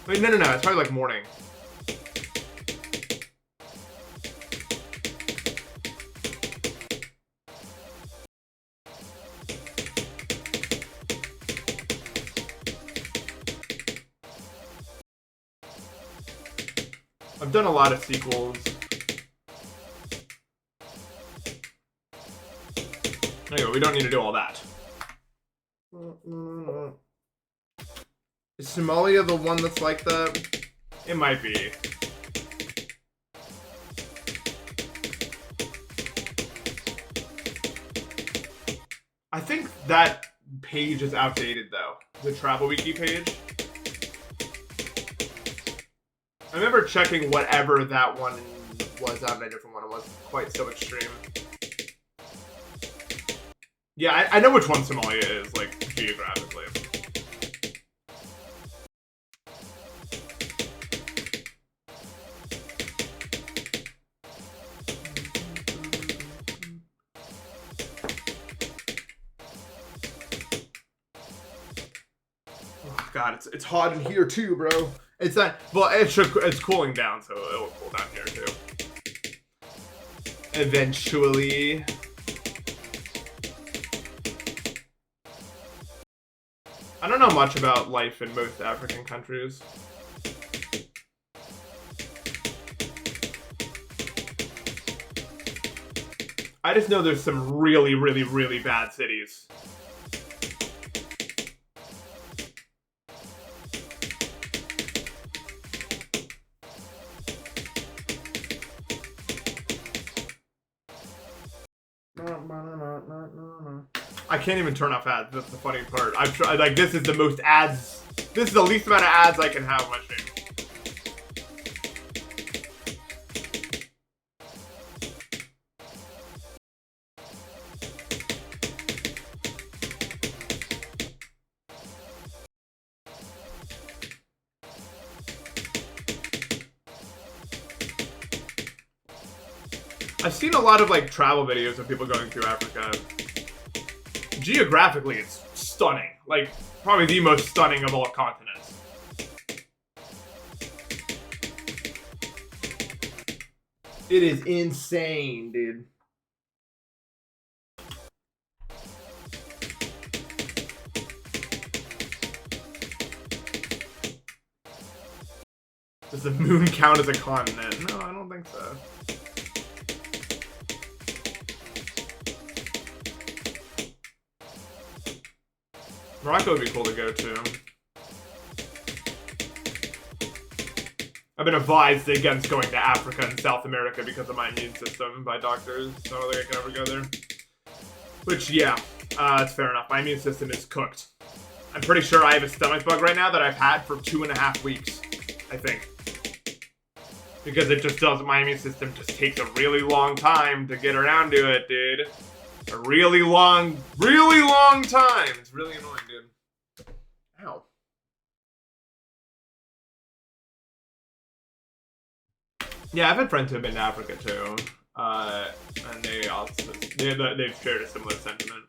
Speaker 1: Wait, no. It's probably like morning. I've done a lot of sequels. Anyway, we don't need to do all that.
Speaker 2: Is Somalia the one that's like that?
Speaker 1: It might be. I think that page is outdated though. The Travel Wiki page. I remember checking whatever that one was on a different one. It wasn't quite so extreme. Yeah, I know which one Somalia is, like, geographically. Oh, God, it's hot in here too, bro. It's not, well, it's cooling down, so it'll cool down here too. Eventually. I don't know much about life in most African countries. I just know there's some really, really, really bad cities. I can't even turn off ads. That's the funny part. I've tried, like, this is the most ads. This is the least amount of ads I can have on my stream. I've seen a lot of, like, travel videos of people going through Africa. Geographically, it's stunning. Like, probably the most stunning of all continents. It is insane, dude. Does the moon count as a continent? No, I don't think so. Morocco would be cool to go to. I've been advised against going to Africa and South America because of my immune system by doctors, so I don't think I can ever go there. Which, yeah, it's fair enough. My immune system is cooked. I'm pretty sure I have a stomach bug right now that I've had for 2.5 weeks, I think. Because it just doesn't, my immune system just takes a really long time to get around to it, dude. A really long time. It's really annoying, dude. Ow. Yeah, I've had friends who have been to Africa too, and they also they've shared a similar sentiment.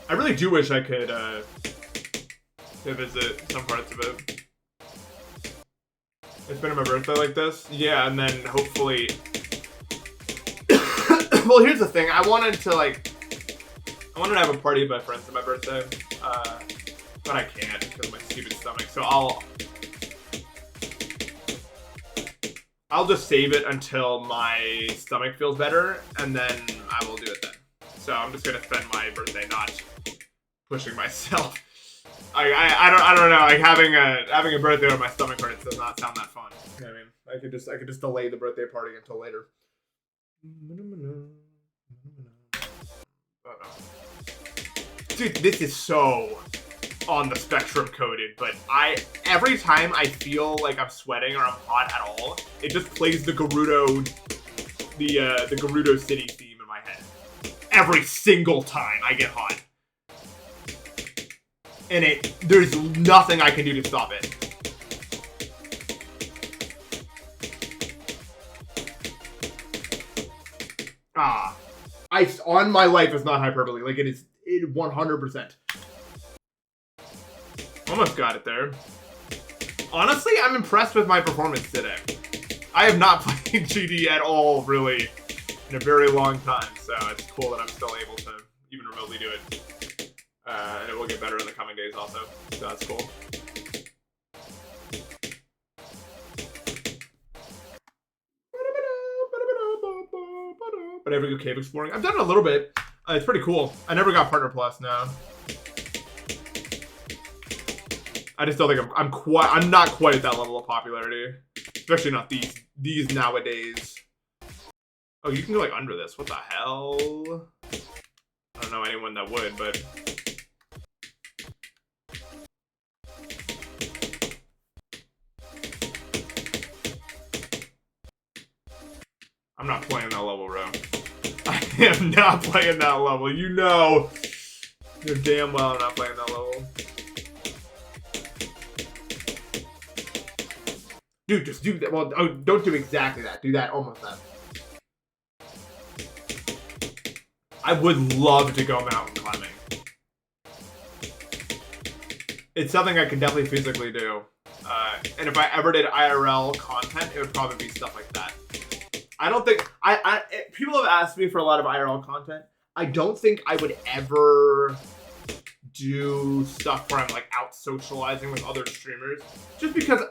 Speaker 1: I really do wish I could visit some parts of it. It's been my birthday like this, yeah, and then hopefully. Well, here's the thing. I wanted to have a party with my friends on my birthday. but I can't because of my stupid stomach. So I'll just save it until my stomach feels better, and then I will do it then. So I'm just gonna spend my birthday not pushing myself. I don't know. Like having a birthday where my stomach hurts does not sound that fun. You know what I mean, I could just delay the birthday party until later. Oh, no. Dude, this is so on the spectrum coded, but every time I feel like I'm sweating or I'm hot at all, it just plays the Gerudo City theme in my head. Every single time I get hot. And there's nothing I can do to stop it. On my life is not hyperbole. Like it 100%. Almost got it there. Honestly, I'm impressed with my performance today. I have not played GD at all, really, in a very long time. So it's cool that I'm still able to even remotely do it. And it will get better in the coming days also. So that's cool. But I ever go cave exploring? I've done it a little bit. It's pretty cool. I never got Partner Plus now. I just don't think I'm not quite at that level of popularity. Especially not these nowadays. Oh, you can go like under this. What the hell? I don't know anyone that would, but I'm not playing that level, bro. I am not playing that level. You know. You're damn well not playing that level. Dude, just do that. Well, don't do exactly that. Do that, almost that. I would love to go mountain climbing. It's something I can definitely physically do. And if I ever did IRL content, it would probably be stuff like that. I don't think people have asked me for a lot of IRL content. I don't think I would ever do stuff where I'm like out socializing with other streamers, just because.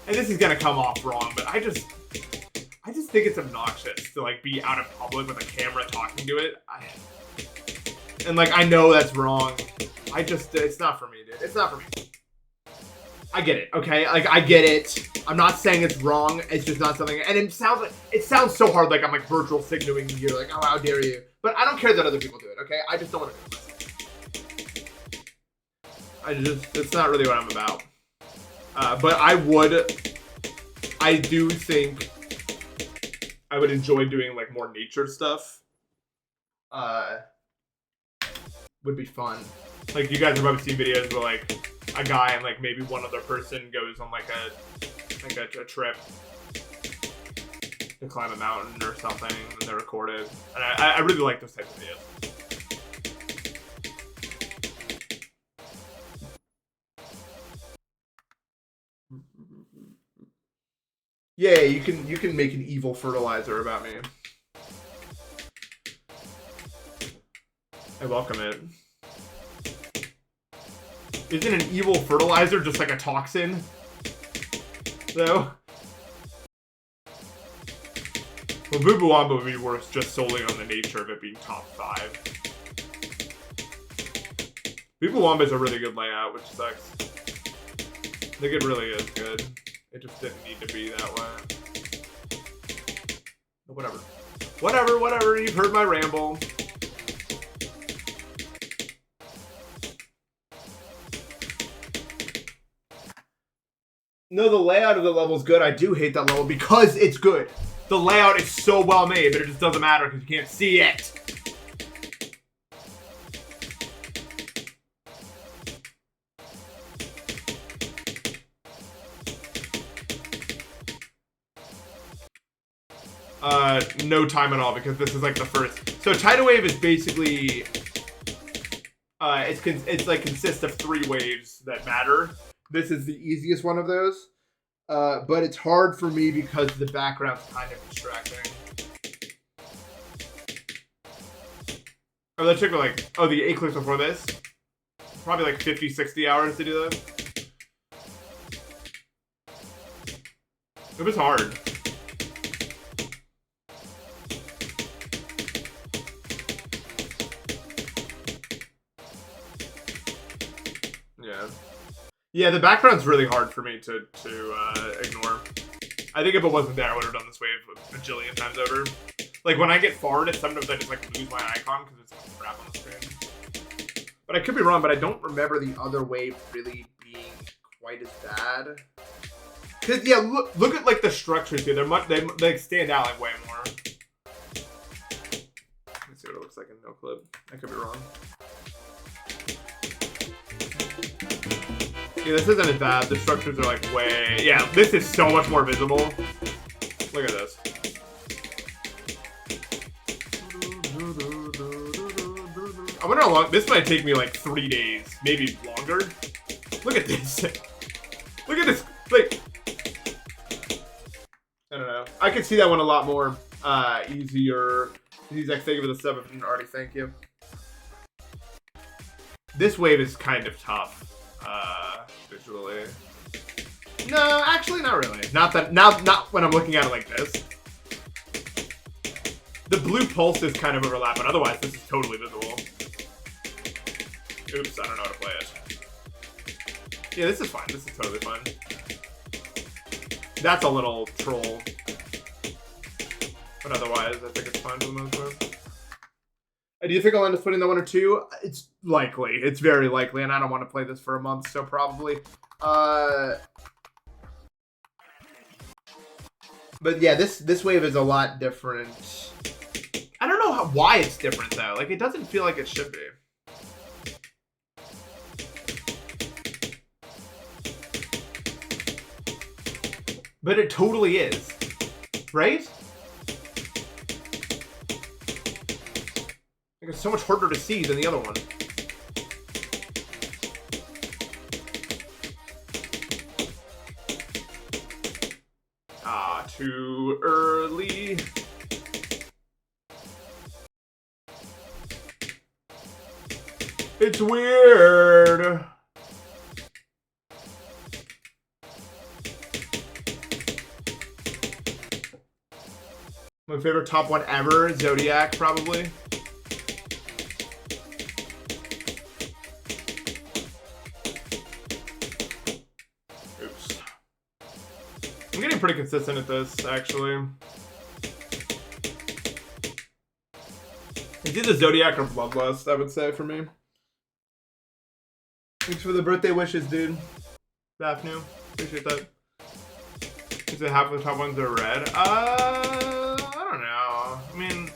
Speaker 1: And this is gonna come off wrong, but I just think it's obnoxious to like be out in public with a camera talking to it. And like I know that's wrong. It's not for me, dude. It's not for me. I get it, okay? Like I get it. I'm not saying it's wrong. It's just not something. And it sounds so hard, like I'm like virtual signaling you, like, oh, how dare you? But I don't care that other people do it, okay? I just don't want to do it. It's not really what I'm about. But I do think I would enjoy doing like more nature stuff. Would be fun. Like you guys have probably seen videos where like a guy and like maybe one other person goes on like a trip to climb a mountain or something, and they're recorded. And I really like those types of videos. Yeah, you can make an evil fertilizer about me. I welcome it. Isn't an evil fertilizer just like a toxin? Though? Well, Boo Boo Wombo would be worse just solely on the nature of it being top 5. Boo Boo Wombo is a really good layout, which sucks. I think it really is good. It just didn't need to be that way. But whatever. Whatever. You've heard my ramble. No, the layout of the level is good. I do hate that level because it's good. The layout is so well made, but it just doesn't matter because you can't see it. No time at all because this is like the first. So Tidal Wave is basically, it's like consists of 3 waves that matter. This is the easiest one of those, but it's hard for me because the background's kind of distracting. Oh, let's check like, oh, the 8 clicks before this. Probably like 50, 60 hours to do that. It was hard. Yeah. Yeah, the background's really hard for me to ignore. I think if it wasn't there, I would have done this wave a bajillion times over. Like, when I get far in it, sometimes I just, like, lose my icon because it's like crap on the screen. But I could be wrong, but I don't remember the other wave really being quite as bad. Because, yeah, look at, like, the structures here. They stand out, like, way more. Let's see what it looks like in no clip. I could be wrong. Yeah, this isn't as bad. The structures are, like, way... Yeah, this is so much more visible. Look at this. I wonder how long... This might take me, like, 3 days. Maybe longer. Look at this. Look at this. Like... I don't know. I could see that one a lot more easier. These thank you for the sub if you didn't already. Thank you. This wave is kind of tough. Visually. No, actually not really. Not when I'm looking at it like this. The blue pulse is kind of overlap, but otherwise this is totally visible. Oops, I don't know how to play it. Yeah, this is fine. This is totally fine. That's a little troll. But otherwise, I think it's fine for the most part. Do you think I'll end up putting the 1 or 2? It's likely. It's very likely, and I don't want to play this for a month, so probably. But yeah, this wave is a lot different. I don't know why it's different, though. Like, it doesn't feel like it should be. But it totally is. Right? It's so much harder to see than the other one. Ah, too early. It's weird. My favorite top one ever, Zodiac, probably. Oops. I'm getting pretty consistent at this, actually. It's either Zodiac or Bloodlust, I would say, for me. Thanks for the birthday wishes, dude. Daphne, appreciate that. Is it half of the top ones are red? I don't know. I mean,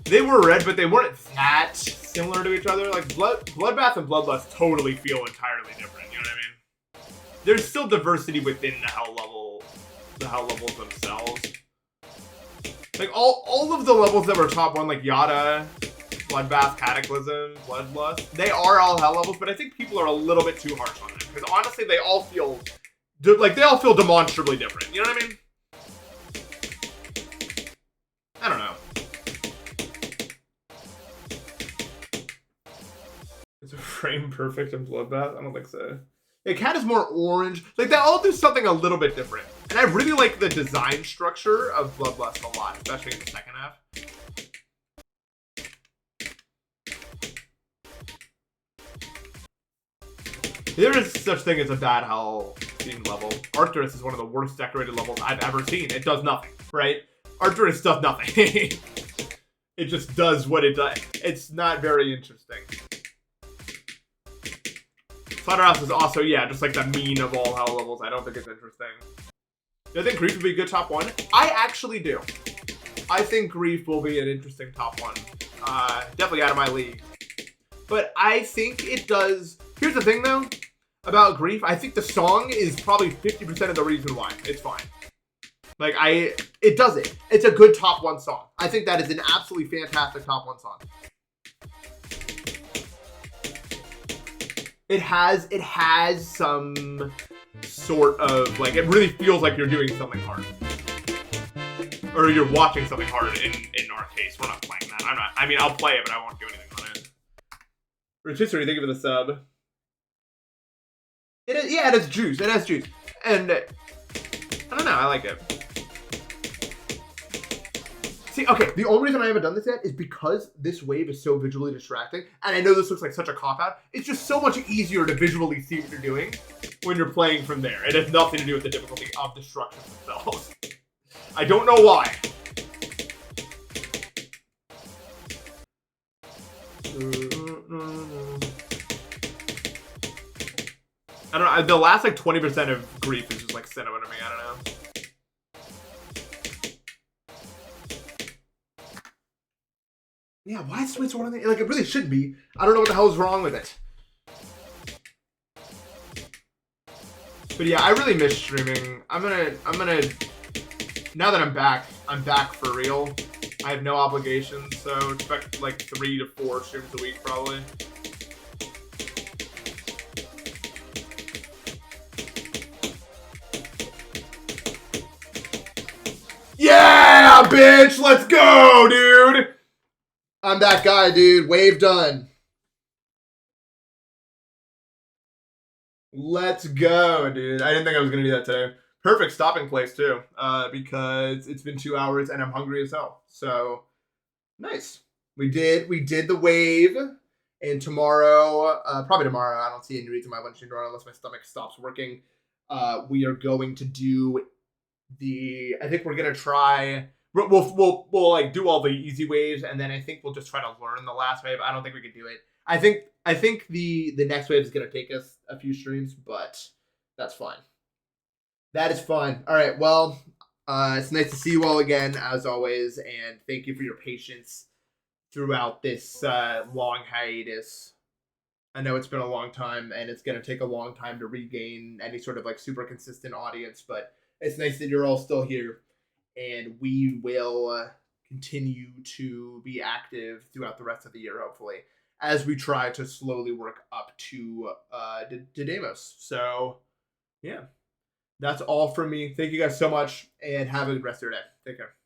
Speaker 1: they were red, but they weren't that similar to each other. Like, Bloodbath and Bloodlust totally feel entirely different, you know what I mean? There's still diversity within the hell levels themselves. Like, all of the levels that were top one, like Yada, Bloodbath, Cataclysm, Bloodlust, they are all hell levels, but I think people are a little bit too harsh on them. Because honestly, they all feel demonstrably different. You know what I mean? I don't know. Is a frame perfect in Bloodbath? I don't think so. Yeah, Cat is more orange. Like, they all do something a little bit different. And I really like the design structure of Bloodlust a lot, especially in the second half. There is such thing as a bad hell themed level. Arcturus is one of the worst decorated levels I've ever seen. It does nothing, right? Arcturus does nothing. It just does what it does. It's not very interesting. Slaughterhouse is also, yeah, just like the mean of all hell levels. I don't think it's interesting. Do I think Grief would be a good top one? I actually do. I think Grief will be an interesting top one. Definitely out of my league. But I think it does... Here's the thing, though, about Grief. I think the song is probably 50% of the reason why. It's fine. Like, it does it. It's a good top one song. I think that is an absolutely fantastic top one song. It has some sort of, like, it really feels like you're doing something hard. Or you're watching something hard in our case. We're not playing that. I mean, I'll play it, but I won't do anything on it. Rotisserie, thank you for the sub. It is, yeah, it has juice. It has juice. And I don't know, I like it. See, okay, the only reason I haven't done this yet is because this wave is so visually distracting, and I know this looks like such a cop-out. It's just so much easier to visually see what you're doing when you're playing from there. It has nothing to do with the difficulty of the structures themselves. I don't know why. I don't know, the last like 20% of grief is just like cinnamon to me, I don't know. Yeah, why is Sweet Sword on the... Like, it really should be. I don't know what the hell is wrong with it. But yeah, I really miss streaming. I'm gonna... Now that I'm back for real. I have no obligations, so expect like 3 to 4 streams a week, probably. Yeah, bitch! Let's go, dude! I'm that guy, dude. Wave done. Let's go, dude. I didn't think I was going to do that today. Perfect stopping place, too, because it's been 2 hours and I'm hungry as hell. So, nice. We did the wave, and tomorrow, probably tomorrow, I don't see any reason why I wouldn't stream tomorrow unless my stomach stops working. We are going to do I think we're going to try... We'll like do all the easy waves, and then I think we'll just try to learn the last wave. I don't think we can do it. I think the next wave is gonna take us a few streams, but that's fine. That is fine. All right. Well, it's nice to see you all again as always, and thank you for your patience throughout this long hiatus. I know it's been a long time, and it's gonna take a long time to regain any sort of like super consistent audience, but it's nice that you're all still here. And we will continue to be active throughout the rest of the year, hopefully, as we try to slowly work up to Demos. So, yeah, that's all from me. Thank you guys so much, and have a good rest of your day. Take care.